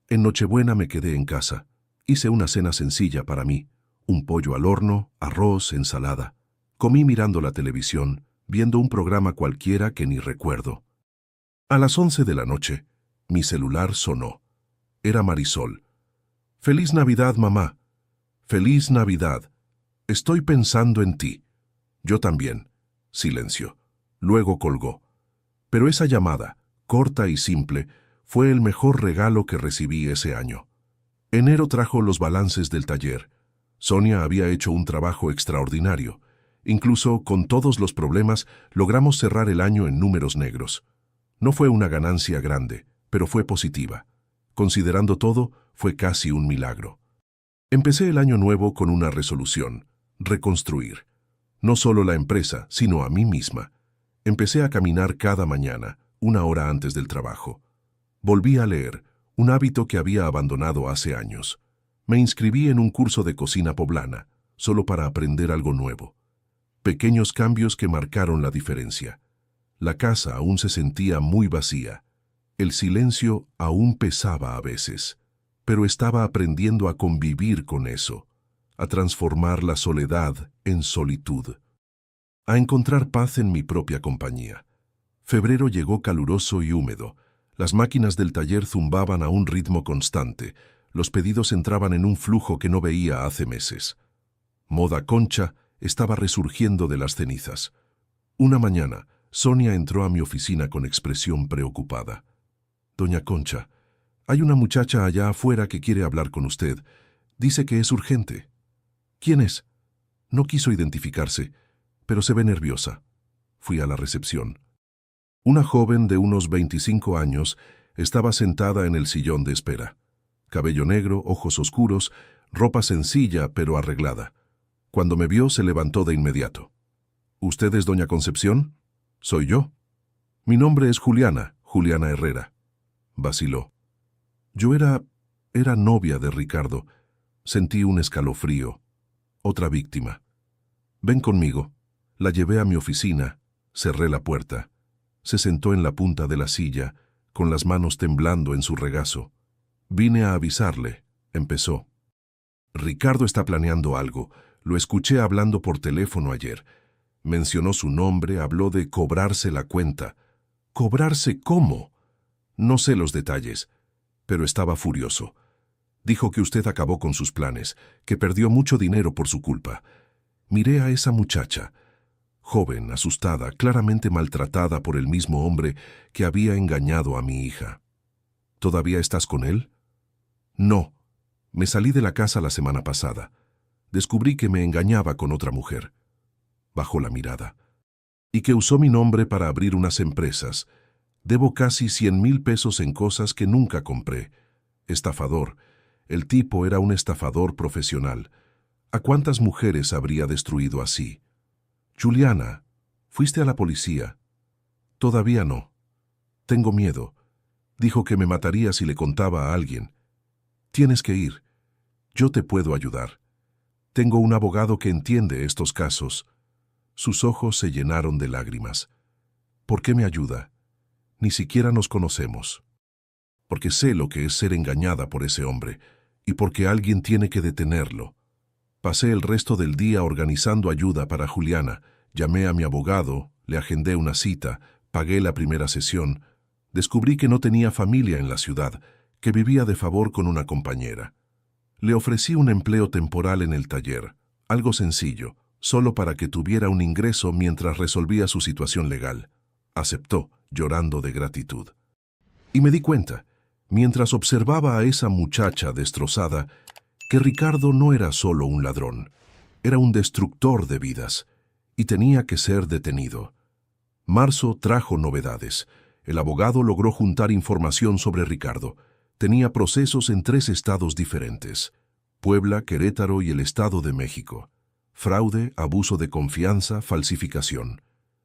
S1: En Nochebuena me quedé en casa. Hice una cena sencilla para mí. Un pollo al horno, arroz, ensalada. Comí mirando la televisión, viendo un programa cualquiera que ni recuerdo. A las 11 de la noche, mi celular sonó. Era Marisol. «Feliz Navidad, mamá. Feliz Navidad. Estoy pensando en ti». Yo también. Silencio. Luego colgó. Pero esa llamada, corta y simple, fue el mejor regalo que recibí ese año. Enero trajo los balances del taller. Sonia había hecho un trabajo extraordinario. Incluso con todos los problemas, logramos cerrar el año en números negros. No fue una ganancia grande, pero fue positiva. Considerando todo, fue casi un milagro. Empecé el año nuevo con una resolución: reconstruir. No solo la empresa, sino a mí misma. Empecé a caminar cada mañana, 1 hora antes del trabajo. Volví a leer, un hábito que había abandonado hace años. Me inscribí en un curso de cocina poblana, solo para aprender algo nuevo. Pequeños cambios que marcaron la diferencia. La casa aún se sentía muy vacía. El silencio aún pesaba a veces, pero estaba aprendiendo a convivir con eso, a transformar la soledad en solitud, a encontrar paz en mi propia compañía. Febrero llegó caluroso y húmedo. Las máquinas del taller zumbaban a un ritmo constante. Los pedidos entraban en un flujo que no veía hace meses. Moda Concha estaba resurgiendo de las cenizas. Una mañana, Sonia entró a mi oficina con expresión preocupada. «Doña Concha, hay una muchacha allá afuera que quiere hablar con usted. Dice que es urgente». «¿Quién es?» No quiso identificarse, pero se ve nerviosa. Fui a la recepción. Una joven de unos 25 años estaba sentada en el sillón de espera. Cabello negro, ojos oscuros, ropa sencilla pero arreglada. Cuando me vio, se levantó de inmediato. «¿Usted es doña Concepción?» «Soy yo». «Mi nombre es Juliana, Juliana Herrera». Vaciló. Yo era novia de Ricardo. Sentí un escalofrío. Otra víctima. «Ven conmigo». La llevé a mi oficina, cerré la puerta. Se sentó en la punta de la silla, con las manos temblando en su regazo. «Vine a avisarle», empezó. «Ricardo está planeando algo. Lo escuché hablando por teléfono ayer. Mencionó su nombre, habló de cobrarse la cuenta». «¿Cobrarse cómo?» «No sé los detalles, pero estaba furioso. Dijo que usted acabó con sus planes, que perdió mucho dinero por su culpa». Miré a esa muchacha, joven, asustada, claramente maltratada por el mismo hombre que había engañado a mi hija. «¿Todavía estás con él?» «No. Me salí de la casa la semana pasada. Descubrí que me engañaba con otra mujer». Bajó la mirada. «Y que usó mi nombre para abrir unas empresas. Debo casi 100,000 pesos en cosas que nunca compré. Estafador. El tipo era un estafador profesional. ¿A cuántas mujeres habría destruido así?» «Juliana, ¿fuiste a la policía?» «Todavía no. Tengo miedo. Dijo que me mataría si le contaba a alguien». «Tienes que ir. Yo te puedo ayudar. Tengo un abogado que entiende estos casos». Sus ojos se llenaron de lágrimas. «¿Por qué me ayuda? Ni siquiera nos conocemos». «Porque sé lo que es ser engañada por ese hombre, y porque alguien tiene que detenerlo». Pasé el resto del día organizando ayuda para Juliana. Llamé a mi abogado, le agendé una cita, pagué la primera sesión. Descubrí que no tenía familia en la ciudad, que vivía de favor con una compañera. Le ofrecí un empleo temporal en el taller, algo sencillo, solo para que tuviera un ingreso mientras resolvía su situación legal. Aceptó, llorando de gratitud. Y me di cuenta, mientras observaba a esa muchacha destrozada, que Ricardo no era solo un ladrón, era un destructor de vidas, y tenía que ser detenido. Marzo trajo novedades. El abogado logró juntar información sobre Ricardo. Tenía procesos en 3 estados diferentes: Puebla, Querétaro y el Estado de México. Fraude, abuso de confianza, falsificación.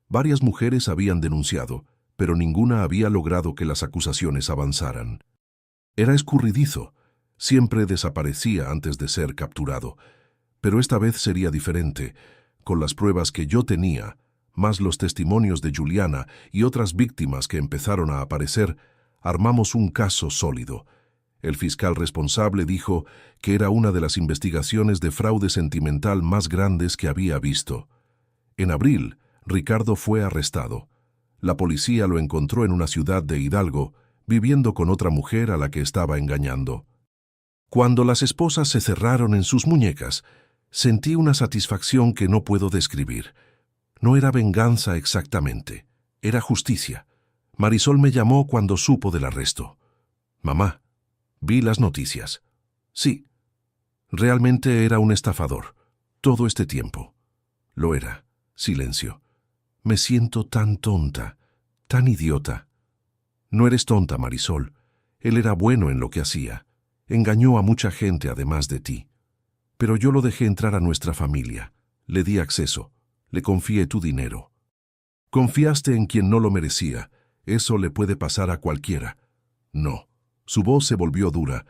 S1: Varias mujeres habían denunciado, pero ninguna había logrado que las acusaciones avanzaran. Era escurridizo. Siempre desaparecía antes de ser capturado. Pero esta vez sería diferente. Con las pruebas que yo tenía, más los testimonios de Juliana y otras víctimas que empezaron a aparecer, armamos un caso sólido. El fiscal responsable dijo que era una de las investigaciones de fraude sentimental más grandes que había visto. En abril, Ricardo fue arrestado. La policía lo encontró en una ciudad de Hidalgo, viviendo con otra mujer a la que estaba engañando. Cuando las esposas se cerraron en sus muñecas, sentí una satisfacción que no puedo describir. No era venganza exactamente, era justicia. Marisol me llamó cuando supo del arresto. Mamá, vi las noticias. Sí, realmente era un estafador. Todo este tiempo. Lo era. Silencio. Me siento tan tonta, tan idiota. No eres tonta, Marisol. Él era bueno en lo que hacía. Engañó a mucha gente además de ti. Pero yo lo dejé entrar a nuestra familia. Le di acceso. Le confié tu dinero. Confiaste en quien no lo merecía. Eso le puede pasar a cualquiera. No. Su voz se volvió dura.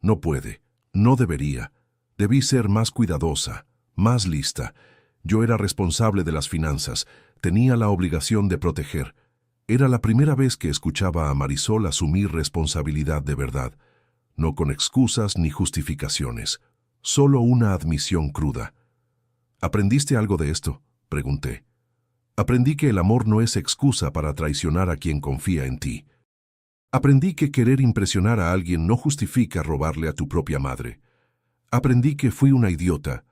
S1: No puede. No debería. Debí ser más cuidadosa, más lista. Yo era responsable de las finanzas. Tenía la obligación de proteger. Era la primera vez que escuchaba a Marisol asumir responsabilidad de verdad. No con excusas ni justificaciones. Solo una admisión cruda. ¿Aprendiste algo de esto?, pregunté. Aprendí que el amor no es excusa para traicionar a quien confía en ti. Aprendí que querer impresionar a alguien no justifica robarle a tu propia madre. Aprendí que fui una idiota,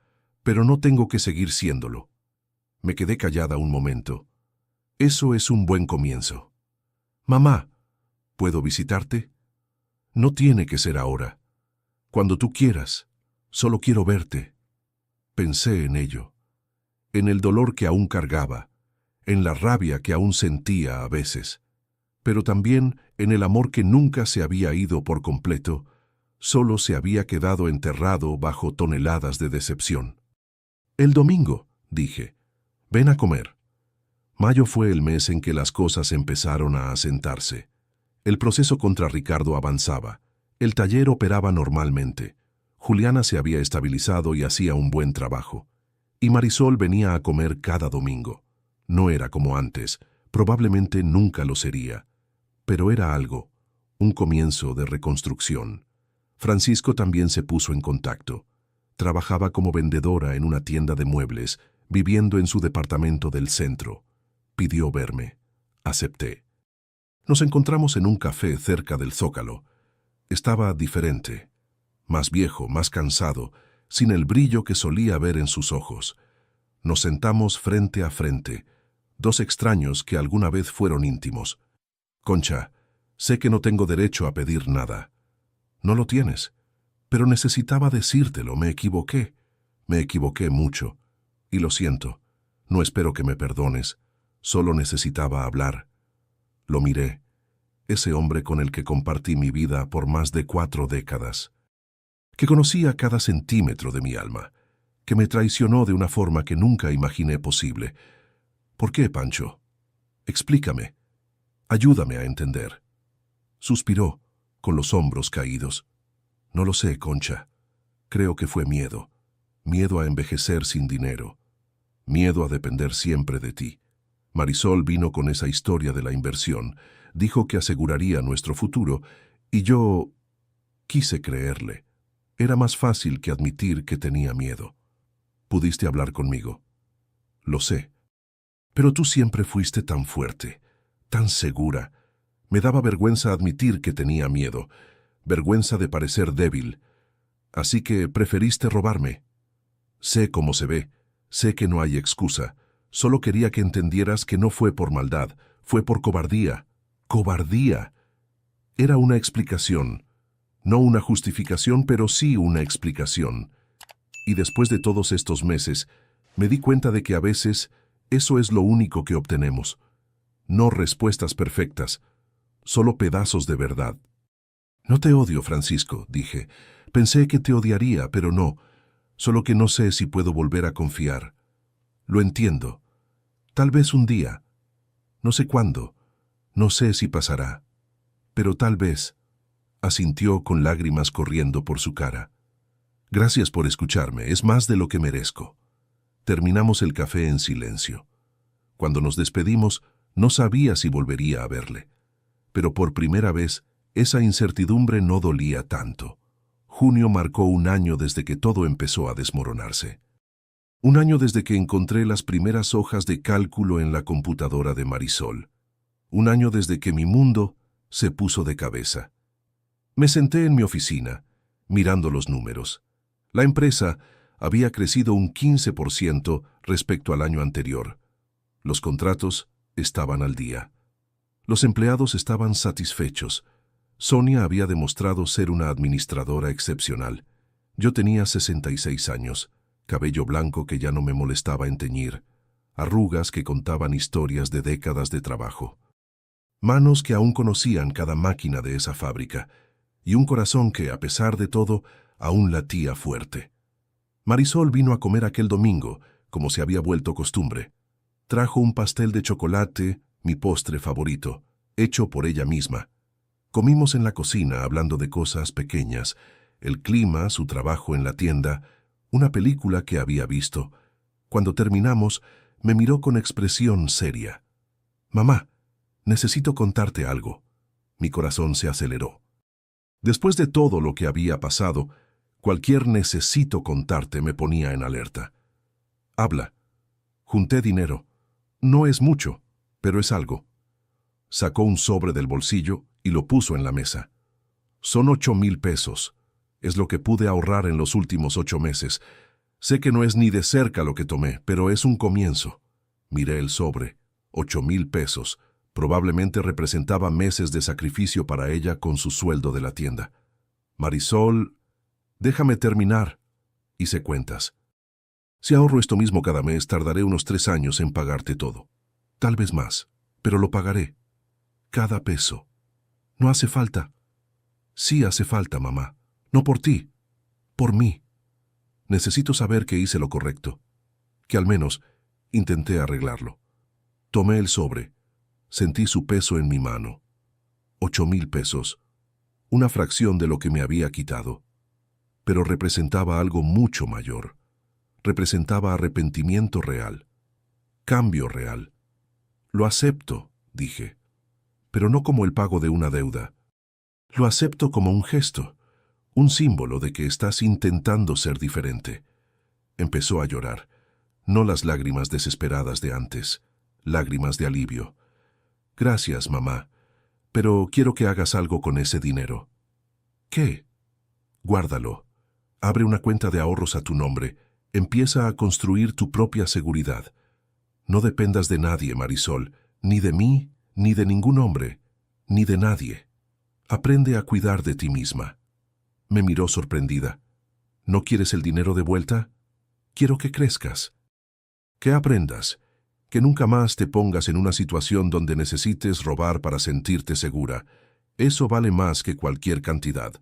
S1: pero no tengo que seguir siéndolo. Me quedé callada un momento. Eso es un buen comienzo. Mamá, ¿puedo visitarte? No tiene que ser ahora. Cuando tú quieras. Solo quiero verte. Pensé en ello. En el dolor que aún cargaba. En la rabia que aún sentía a veces. Pero también en el amor que nunca se había ido por completo, solo se había quedado enterrado bajo toneladas de decepción. El domingo, dije, ven a comer. Mayo fue el mes en que las cosas empezaron a asentarse. El proceso contra Ricardo avanzaba. El taller operaba normalmente. Juliana se había estabilizado y hacía un buen trabajo. Y Marisol venía a comer cada domingo. No era como antes, probablemente nunca lo sería. Pero era algo, un comienzo de reconstrucción. Francisco también se puso en contacto. Trabajaba como vendedora en una tienda de muebles, viviendo en su departamento del centro. Pidió verme. Acepté. Nos encontramos en un café cerca del Zócalo. Estaba diferente. Más viejo, más cansado, sin el brillo que solía ver en sus ojos. Nos sentamos frente a frente, dos extraños que alguna vez fueron íntimos. Concha, sé que no tengo derecho a pedir nada. No lo tienes, pero necesitaba decírtelo, me equivoqué. Me equivoqué mucho, y lo siento. No espero que me perdones, solo necesitaba hablar. Lo miré, ese hombre con el que compartí mi vida por más de 4 décadas. Que conocía cada centímetro de mi alma, que me traicionó de una forma que nunca imaginé posible. ¿Por qué, Pancho? Explícame. Ayúdame a entender. Suspiró, con los hombros caídos. No lo sé, Concha. Creo que fue miedo. Miedo a envejecer sin dinero. Miedo a depender siempre de ti. Marisol vino con esa historia de la inversión. Dijo que aseguraría nuestro futuro, y yo quise creerle. Era más fácil que admitir que tenía miedo. Pudiste hablar conmigo. Lo sé. Pero tú siempre fuiste tan fuerte, tan segura. Me daba vergüenza admitir que tenía miedo, vergüenza de parecer débil. Así que preferiste robarme. Sé cómo se ve, sé que no hay excusa. Solo quería que entendieras que no fue por maldad, fue por cobardía. ¡Cobardía! Era una explicación. No una justificación, pero sí una explicación. Y después de todos estos meses, me di cuenta de que a veces eso es lo único que obtenemos. No respuestas perfectas, solo pedazos de verdad. No te odio, Francisco, dije. Pensé que te odiaría, pero no. Solo que no sé si puedo volver a confiar. Lo entiendo. Tal vez un día. No sé cuándo. No sé si pasará. Pero tal vez. Asintió con lágrimas corriendo por su cara. Gracias por escucharme, es más de lo que merezco. Terminamos el café en silencio. Cuando nos despedimos, no sabía si volvería a verle. Pero por primera vez, esa incertidumbre no dolía tanto. Junio marcó un año desde que todo empezó a desmoronarse. Un año desde que encontré las primeras hojas de cálculo en la computadora de Marisol. Un año desde que mi mundo se puso de cabeza. Me senté en mi oficina, mirando los números. La empresa había crecido un 15% respecto al año anterior. Los contratos estaban al día. Los empleados estaban satisfechos. Sonia había demostrado ser una administradora excepcional. Yo tenía 66 años, cabello blanco que ya no me molestaba en teñir, arrugas que contaban historias de décadas de trabajo, manos que aún conocían cada máquina de esa fábrica, y un corazón que, a pesar de todo, aún latía fuerte. Marisol vino a comer aquel domingo, como se había vuelto costumbre. Trajo un pastel de chocolate, mi postre favorito, hecho por ella misma. Comimos en la cocina hablando de cosas pequeñas, el clima, su trabajo en la tienda, una película que había visto. Cuando terminamos, me miró con expresión seria. «Mamá, necesito contarte algo». Mi corazón se aceleró. Después de todo lo que había pasado, cualquier necesito contarte me ponía en alerta. «Habla». Junté dinero. No es mucho, pero es algo. Sacó un sobre del bolsillo y lo puso en la mesa. Son 8,000 pesos. Es lo que pude ahorrar en los últimos 8 meses. Sé que no es ni de cerca lo que tomé, pero es un comienzo. Miré el sobre. 8,000 pesos. Probablemente representaba meses de sacrificio para ella con su sueldo de la tienda. Marisol, déjame terminar. Hice cuentas. Si ahorro esto mismo cada mes, tardaré unos 3 años en pagarte todo. Tal vez más, pero lo pagaré. Cada peso. No hace falta. Sí hace falta, mamá. No por ti, por mí. Necesito saber que hice lo correcto, que al menos intenté arreglarlo. Tomé el sobre. Sentí su peso en mi mano. 8,000 pesos. Una fracción de lo que me había quitado. Pero representaba algo mucho mayor. Representaba arrepentimiento real. Cambio real. Lo acepto, dije. Pero no como el pago de una deuda. Lo acepto como un gesto, un símbolo de que estás intentando ser diferente. Empezó a llorar. No las lágrimas desesperadas de antes, lágrimas de alivio. Gracias, mamá, pero quiero que hagas algo con ese dinero. ¿Qué? Guárdalo. Abre una cuenta de ahorros a tu nombre. Empieza a construir tu propia seguridad. No dependas de nadie, Marisol, ni de mí, ni de ningún hombre, ni de nadie. Aprende a cuidar de ti misma. Me miró sorprendida. ¿No quieres el dinero de vuelta? Quiero que crezcas. Que aprendas. Que nunca más te pongas en una situación donde necesites robar para sentirte segura. Eso vale más que cualquier cantidad.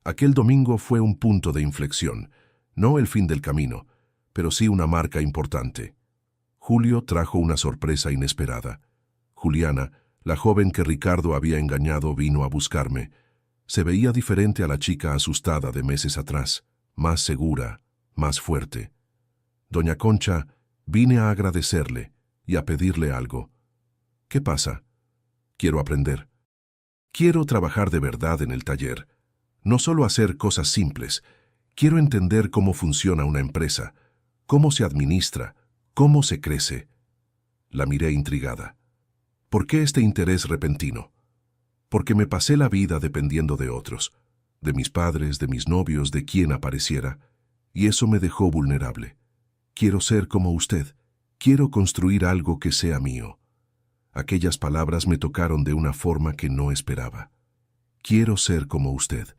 S1: Aquel domingo fue un punto de inflexión. No el fin del camino, pero sí una marca importante. Julio trajo una sorpresa inesperada. Juliana, la joven que Ricardo había engañado, vino a buscarme. Se veía diferente a la chica asustada de meses atrás, más segura, más fuerte. Doña Concha, vine a agradecerle y a pedirle algo. ¿Qué pasa? Quiero aprender. Quiero trabajar de verdad en el taller. No solo hacer cosas simples. Quiero entender cómo funciona una empresa, cómo se administra, cómo se crece. La miré intrigada. ¿Por qué este interés repentino? Porque me pasé la vida dependiendo de otros, de mis padres, de mis novios, de quien apareciera, y eso me dejó vulnerable. Quiero ser como usted. Quiero construir algo que sea mío. Aquellas palabras me tocaron de una forma que no esperaba. Quiero ser como usted.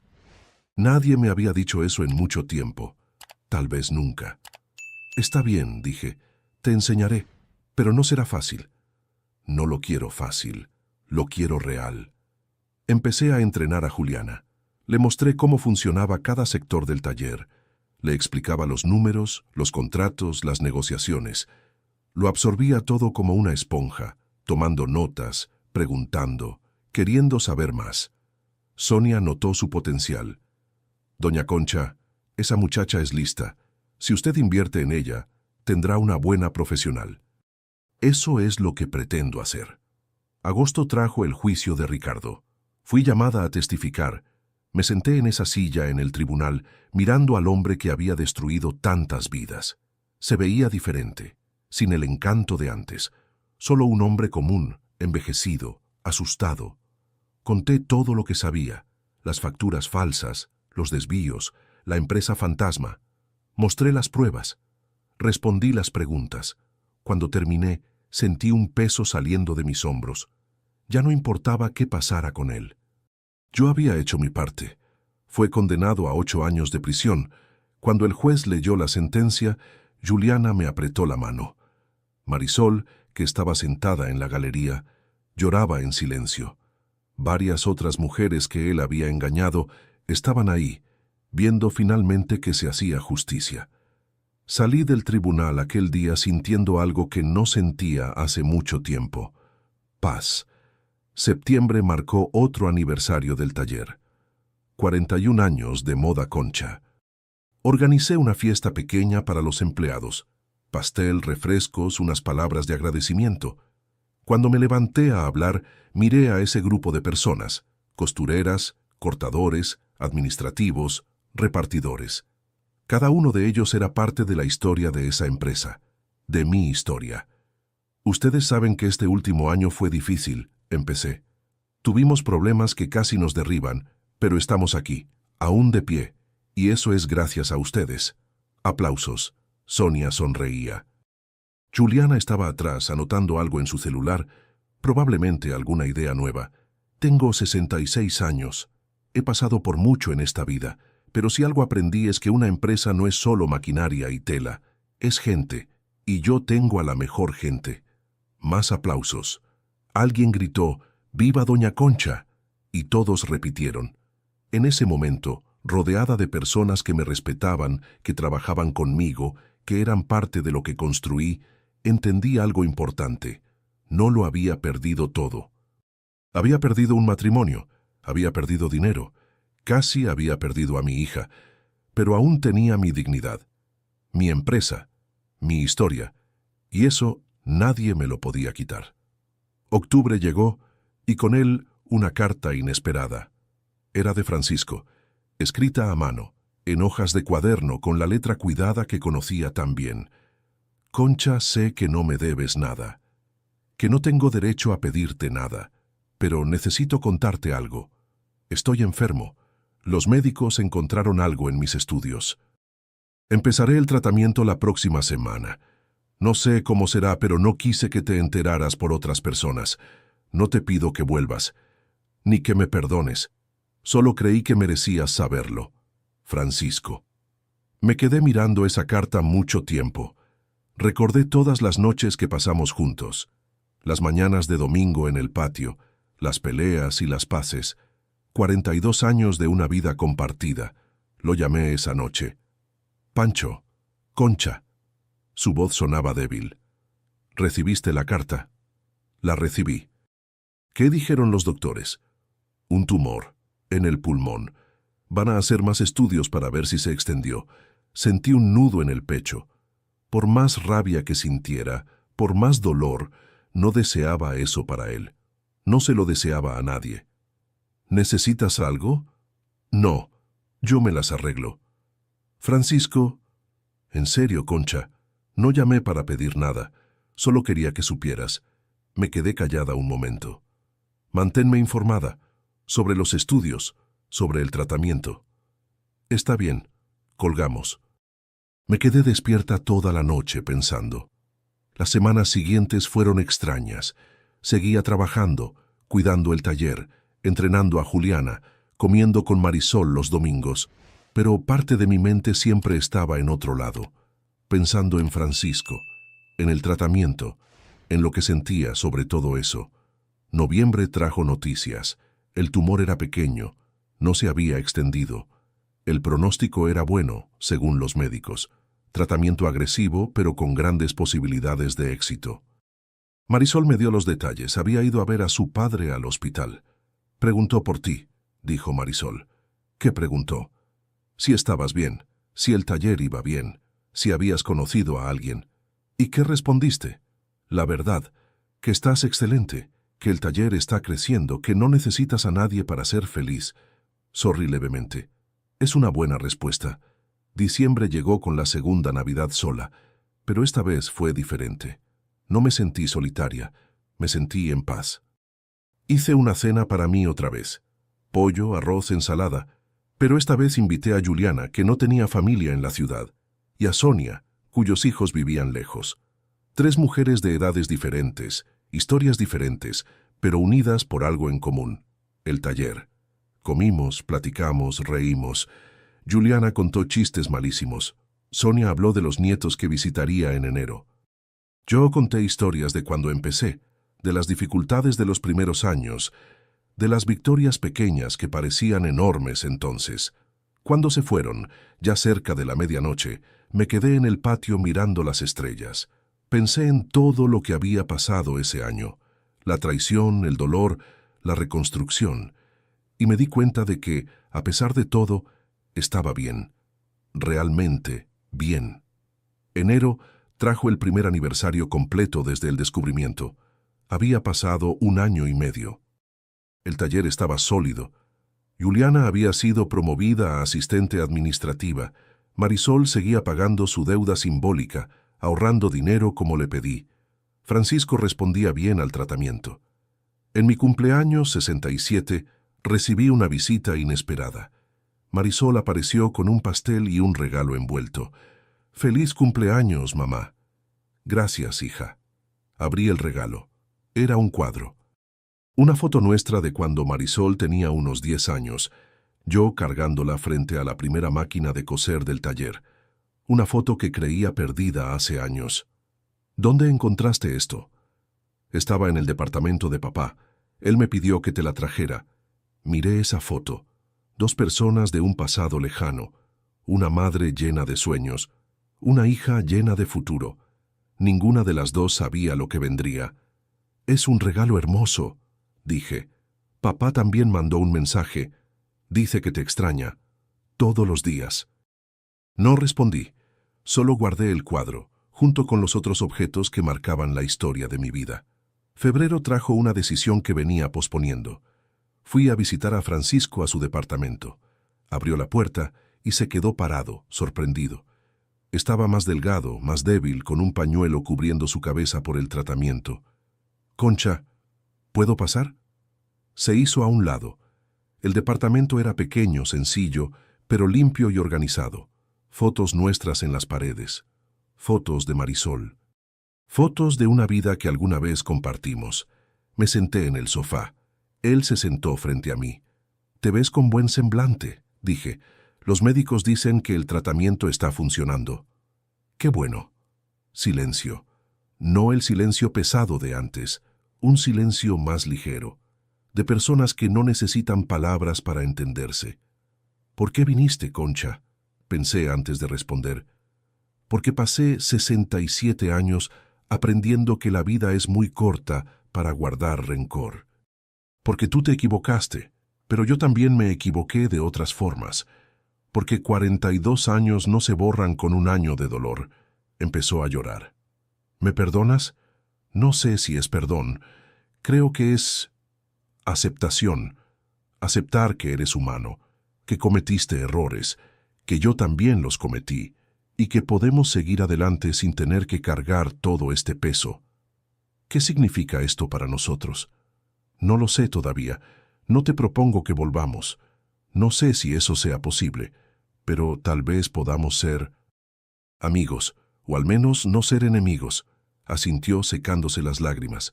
S1: Nadie me había dicho eso en mucho tiempo. Tal vez nunca. Está bien, dije. Te enseñaré, pero no será fácil. No lo quiero fácil. Lo quiero real. Empecé a entrenar a Juliana. Le mostré cómo funcionaba cada sector del taller. Le explicaba los números, los contratos, las negociaciones. Lo absorbía todo como una esponja, tomando notas, preguntando, queriendo saber más. Sonia notó su potencial. Doña Concha, esa muchacha es lista. Si usted invierte en ella, tendrá una buena profesional. Eso es lo que pretendo hacer. Agosto trajo el juicio de Ricardo. Fui llamada a testificar. Me senté en esa silla en el tribunal, mirando al hombre que había destruido tantas vidas. Se veía diferente, sin el encanto de antes. Solo un hombre común, envejecido, asustado. Conté todo lo que sabía, las facturas falsas, los desvíos, la empresa fantasma. Mostré las pruebas. Respondí las preguntas. Cuando terminé, sentí un peso saliendo de mis hombros. Ya no importaba qué pasara con él. Yo había hecho mi parte. Fue condenado a 8 años de prisión. Cuando el juez leyó la sentencia, Juliana me apretó la mano. Marisol, que estaba sentada en la galería, lloraba en silencio. Varias otras mujeres que él había engañado estaban ahí, viendo finalmente que se hacía justicia. Salí del tribunal aquel día sintiendo algo que no sentía hace mucho tiempo. Paz. Septiembre marcó otro aniversario del taller. 41 años de Moda Concha. Organicé una fiesta pequeña para los empleados. Pastel, refrescos, unas palabras de agradecimiento. Cuando me levanté a hablar, miré a ese grupo de personas, costureras, cortadores, administrativos, repartidores. Cada uno de ellos era parte de la historia de esa empresa, de mi historia. Ustedes saben que este último año fue difícil, empecé. Tuvimos problemas que casi nos derriban, pero estamos aquí, aún de pie, y eso es gracias a ustedes. Aplausos. Sonia sonreía. Juliana estaba atrás anotando algo en su celular, probablemente alguna idea nueva. Tengo 66 años. He pasado por mucho en esta vida, pero si algo aprendí es que una empresa no es solo maquinaria y tela, es gente, y yo tengo a la mejor gente. Más aplausos. Alguien gritó, ¡Viva Doña Concha! Y todos repitieron. En ese momento, rodeada de personas que me respetaban, que trabajaban conmigo, que eran parte de lo que construí, entendí algo importante. No lo había perdido todo. Había perdido un matrimonio, había perdido dinero, casi había perdido a mi hija, pero aún tenía mi dignidad, mi empresa, mi historia, y eso nadie me lo podía quitar. Octubre llegó, y con él una carta inesperada. Era de Francisco, escrita a mano, en hojas de cuaderno con la letra cuidada que conocía tan bien. Concha, sé que no me debes nada, que no tengo derecho a pedirte nada, pero necesito contarte algo. Estoy enfermo. Los médicos encontraron algo en mis estudios. Empezaré el tratamiento la próxima semana. No sé cómo será, pero no quise que te enteraras por otras personas. No te pido que vuelvas, ni que me perdones. Solo creí que merecías saberlo. Francisco. Me quedé mirando esa carta mucho tiempo. Recordé todas las noches que pasamos juntos, las mañanas de domingo en el patio, las peleas y las paces. 42 años de una vida compartida. Lo llamé esa noche. Pancho. Concha. Su voz sonaba débil. ¿Recibiste la carta? La recibí. ¿Qué dijeron los doctores? Un tumor, en el pulmón. Van a hacer más estudios para ver si se extendió. Sentí un nudo en el pecho. Por más rabia que sintiera, por más dolor, no deseaba eso para él. No se lo deseaba a nadie. ¿Necesitas algo? No, yo me las arreglo. Francisco, en serio, Concha, no llamé para pedir nada, solo quería que supieras. Me quedé callada un momento. Manténme informada, sobre los estudios, sobre el tratamiento. Está bien, colgamos. Me quedé despierta toda la noche pensando. Las semanas siguientes fueron extrañas. Seguía trabajando, cuidando el taller, entrenando a Juliana, comiendo con Marisol los domingos, pero parte de mi mente siempre estaba en otro lado, pensando en Francisco, en el tratamiento, en lo que sentía sobre todo eso. Noviembre trajo noticias. El tumor era pequeño, no se había extendido. El pronóstico era bueno, según los médicos. Tratamiento agresivo, pero con grandes posibilidades de éxito. Marisol me dio los detalles. Había ido a ver a su padre al hospital. Preguntó por ti, dijo Marisol. ¿Qué preguntó? Si estabas bien, si el taller iba bien, si habías conocido a alguien. ¿Y qué respondiste? La verdad, que estás excelente, que el taller está creciendo, que no necesitas a nadie para ser feliz. Sonrí levemente. Es una buena respuesta. Diciembre llegó con la segunda Navidad sola, pero esta vez fue diferente. No me sentí solitaria, me sentí en paz. Hice una cena para mí otra vez. Pollo, arroz, ensalada, pero esta vez invité a Juliana, que no tenía familia en la ciudad, y a Sonia, cuyos hijos vivían lejos. 3 mujeres de edades diferentes, historias diferentes, pero unidas por algo en común: el taller. Comimos, platicamos, reímos. Juliana contó chistes malísimos. Sonia habló de los nietos que visitaría en enero. Yo conté historias de cuando empecé, de las dificultades de los primeros años, de las victorias pequeñas que parecían enormes entonces. Cuando se fueron, ya cerca de la medianoche, me quedé en el patio mirando las estrellas. Pensé en todo lo que había pasado ese año, la traición, el dolor, la reconstrucción, y me di cuenta de que, a pesar de todo, estaba bien, realmente bien. Enero trajo el primer aniversario completo desde el descubrimiento. Había pasado 1 año y medio. El taller estaba sólido. Juliana había sido promovida a asistente administrativa. Marisol seguía pagando su deuda simbólica, ahorrando dinero como le pedí. Francisco respondía bien al tratamiento. En mi cumpleaños 67 recibí una visita inesperada. Marisol apareció con un pastel y un regalo envuelto. «Feliz cumpleaños, mamá». «Gracias, hija». Abrí el regalo. Era un cuadro. Una foto nuestra de cuando Marisol tenía unos 10 años, yo cargándola frente a la primera máquina de coser del taller. Una foto que creía perdida hace años. «¿Dónde encontraste esto?» «Estaba en el departamento de papá. Él me pidió que te la trajera». Miré esa foto. 2 personas de un pasado lejano, una madre llena de sueños, una hija llena de futuro. Ninguna de las dos sabía lo que vendría. «Es un regalo hermoso», dije. «Papá también mandó un mensaje. Dice que te extraña. Todos los días». No respondí. Solo guardé el cuadro, junto con los otros objetos que marcaban la historia de mi vida. Febrero trajo una decisión que venía posponiendo. Fui a visitar a Francisco a su departamento. Abrió la puerta y se quedó parado, sorprendido. Estaba más delgado, más débil, con un pañuelo cubriendo su cabeza por el tratamiento. «Concha, ¿puedo pasar?» Se hizo a un lado. El departamento era pequeño, sencillo, pero limpio y organizado. Fotos nuestras en las paredes. Fotos de Marisol. Fotos de una vida que alguna vez compartimos. Me senté en el sofá. Él se sentó frente a mí. «Te ves con buen semblante», dije. «Los médicos dicen que el tratamiento está funcionando». «Qué bueno». Silencio. No el silencio pesado de antes, un silencio más ligero, de personas que no necesitan palabras para entenderse. «¿Por qué viniste, Concha?», pensé antes de responder. «Porque pasé 67 años aprendiendo que la vida es muy corta para guardar rencor. Porque tú te equivocaste, pero yo también me equivoqué de otras formas. Porque 42 años no se borran con 1 año de dolor». Empezó a llorar. «¿Me perdonas?» No sé si es perdón. Creo que es aceptación. Aceptar que eres humano, que cometiste errores, que yo también los cometí, y que podemos seguir adelante sin tener que cargar todo este peso. ¿Qué significa esto para nosotros? No lo sé todavía. No te propongo que volvamos. No sé si eso sea posible, pero tal vez podamos ser amigos, o al menos no ser enemigos», asintió secándose las lágrimas.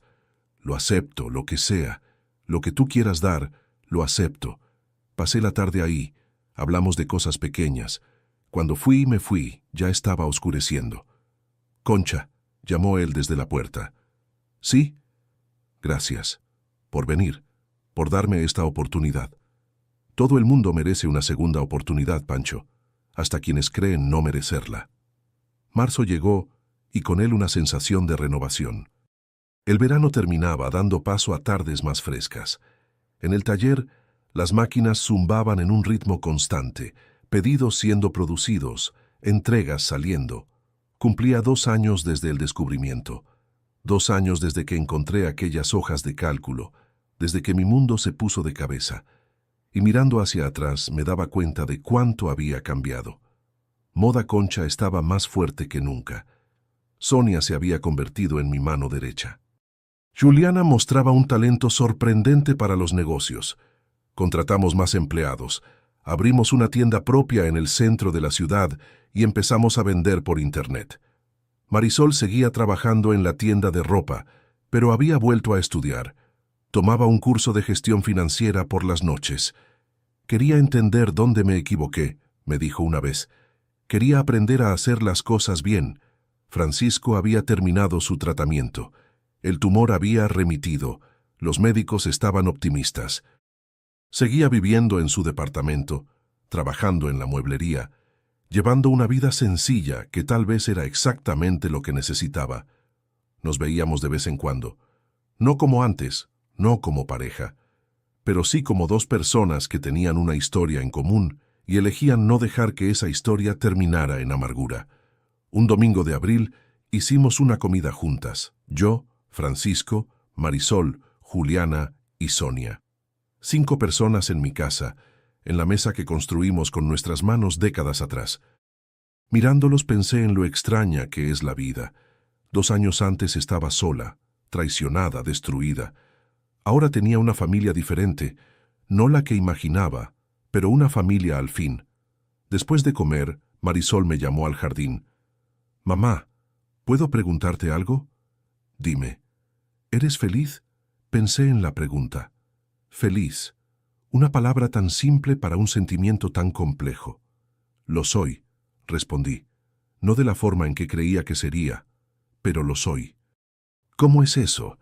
S1: «Lo acepto, lo que sea. Lo que tú quieras dar, lo acepto. Pasé la tarde ahí. Hablamos de cosas pequeñas. Cuando me fui, ya estaba oscureciendo». «Concha», llamó él desde la puerta. «¿Sí?» «Gracias. Por venir. Por darme esta oportunidad. Todo el mundo merece una segunda oportunidad, Pancho. Hasta quienes creen no merecerla». Marzo llegó, y con él una sensación de renovación. El verano terminaba, dando paso a tardes más frescas. En el taller, las máquinas zumbaban en un ritmo constante, pedidos siendo producidos, entregas saliendo. Cumplía 2 años desde el descubrimiento. 2 años desde que encontré aquellas hojas de cálculo, desde que mi mundo se puso de cabeza. Y mirando hacia atrás me daba cuenta de cuánto había cambiado. Moda Concha estaba más fuerte que nunca. Sonia se había convertido en mi mano derecha. Juliana mostraba un talento sorprendente para los negocios. Contratamos más empleados, abrimos una tienda propia en el centro de la ciudad y empezamos a vender por internet. Marisol seguía trabajando en la tienda de ropa, pero había vuelto a estudiar. Tomaba un curso de gestión financiera por las noches. Quería entender dónde me equivoqué, me dijo una vez. Quería aprender a hacer las cosas bien. Francisco había terminado su tratamiento. El tumor había remitido. Los médicos estaban optimistas. Seguía viviendo en su departamento, trabajando en la mueblería, llevando una vida sencilla que tal vez era exactamente lo que necesitaba. Nos veíamos de vez en cuando. No como antes, no como pareja, pero sí como dos personas que tenían una historia en común y elegían no dejar que esa historia terminara en amargura. Un domingo de abril hicimos una comida juntas, yo, Francisco, Marisol, Juliana y Sonia. 5 personas en mi casa, en la mesa que construimos con nuestras manos décadas atrás. Mirándolos pensé en lo extraña que es la vida. 2 años antes estaba sola, traicionada, destruida. Ahora tenía una familia diferente, no la que imaginaba, pero una familia al fin. Después de comer, Marisol me llamó al jardín. «Mamá, ¿puedo preguntarte algo?» «Dime». «¿Eres feliz?» Pensé en la pregunta. Feliz. Una palabra tan simple para un sentimiento tan complejo. «Lo soy», respondí. No de la forma en que creía que sería, pero lo soy. ¿Cómo es eso?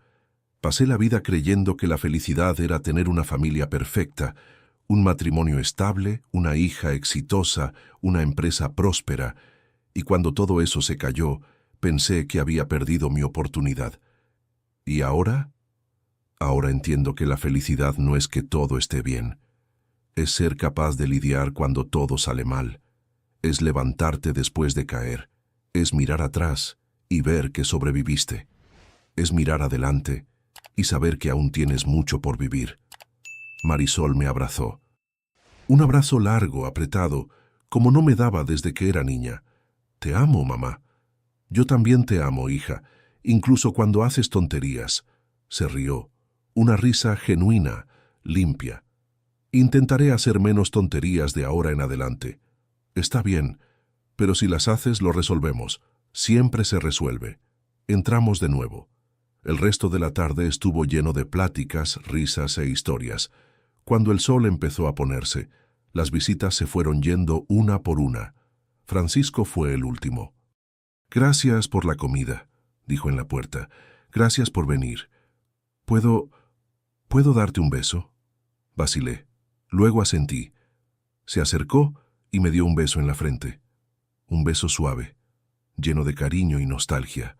S1: Pasé la vida creyendo que la felicidad era tener una familia perfecta, un matrimonio estable, una hija exitosa, una empresa próspera, y cuando todo eso se cayó, pensé que había perdido mi oportunidad. ¿Y ahora? Ahora entiendo que la felicidad no es que todo esté bien. Es ser capaz de lidiar cuando todo sale mal. Es levantarte después de caer. Es mirar atrás y ver que sobreviviste. Es mirar adelante y saber que aún tienes mucho por vivir. Marisol me abrazó. Un abrazo largo, apretado, como no me daba desde que era niña. «Te amo, mamá». «Yo también te amo, hija, incluso cuando haces tonterías». Se rió. Una risa genuina, limpia. «Intentaré hacer menos tonterías de ahora en adelante». «Está bien, pero si las haces lo resolvemos. Siempre se resuelve». Entramos de nuevo. El resto de la tarde estuvo lleno de pláticas, risas e historias. Cuando el sol empezó a ponerse, las visitas se fueron yendo una por una. Francisco fue el último. «Gracias por la comida», dijo en la puerta. «Gracias por venir. ¿Puedo darte un beso?» Vacilé. Luego asentí. Se acercó y me dio un beso en la frente. Un beso suave, lleno de cariño y nostalgia.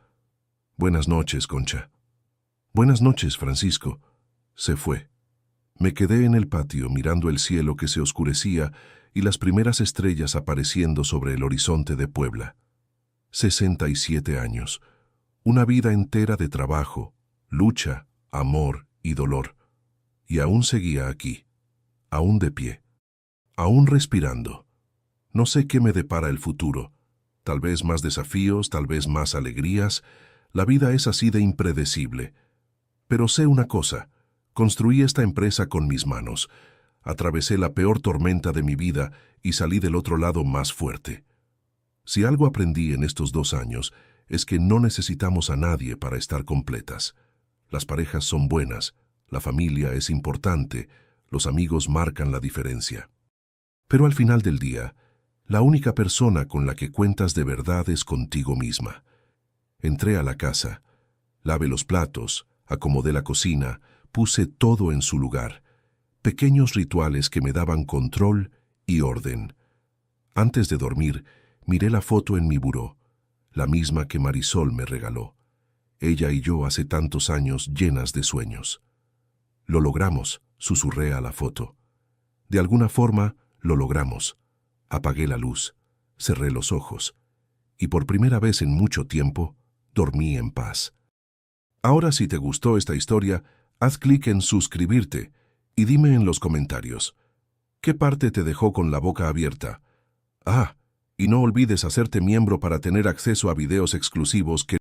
S1: «Buenas noches, Concha». «Buenas noches, Francisco». Se fue. Me quedé en el patio mirando el cielo que se oscurecía y las primeras estrellas apareciendo sobre el horizonte de Puebla. 67 años. Una vida entera de trabajo, lucha, amor y dolor. Y aún seguía aquí, aún de pie, aún respirando. No sé qué me depara el futuro. Tal vez más desafíos, tal vez más alegrías. La vida es así de impredecible. Pero sé una cosa. Construí esta empresa con mis manos. Atravesé la peor tormenta de mi vida y salí del otro lado más fuerte. Si algo aprendí en estos 2 años es que no necesitamos a nadie para estar completas. Las parejas son buenas, la familia es importante, los amigos marcan la diferencia. Pero al final del día, la única persona con la que cuentas de verdad es contigo misma. Entré a la casa, lavé los platos, acomodé la cocina, puse todo en su lugar. Pequeños rituales que me daban control y orden. Antes de dormir, miré la foto en mi buró, la misma que Marisol me regaló. Ella y yo hace tantos años llenas de sueños. «Lo logramos», susurré a la foto. De alguna forma, lo logramos. Apagué la luz, cerré los ojos, y por primera vez en mucho tiempo, dormí en paz. Ahora, si te gustó esta historia, haz clic en suscribirte y dime en los comentarios, ¿qué parte te dejó con la boca abierta? Ah, y no olvides hacerte miembro para tener acceso a videos exclusivos que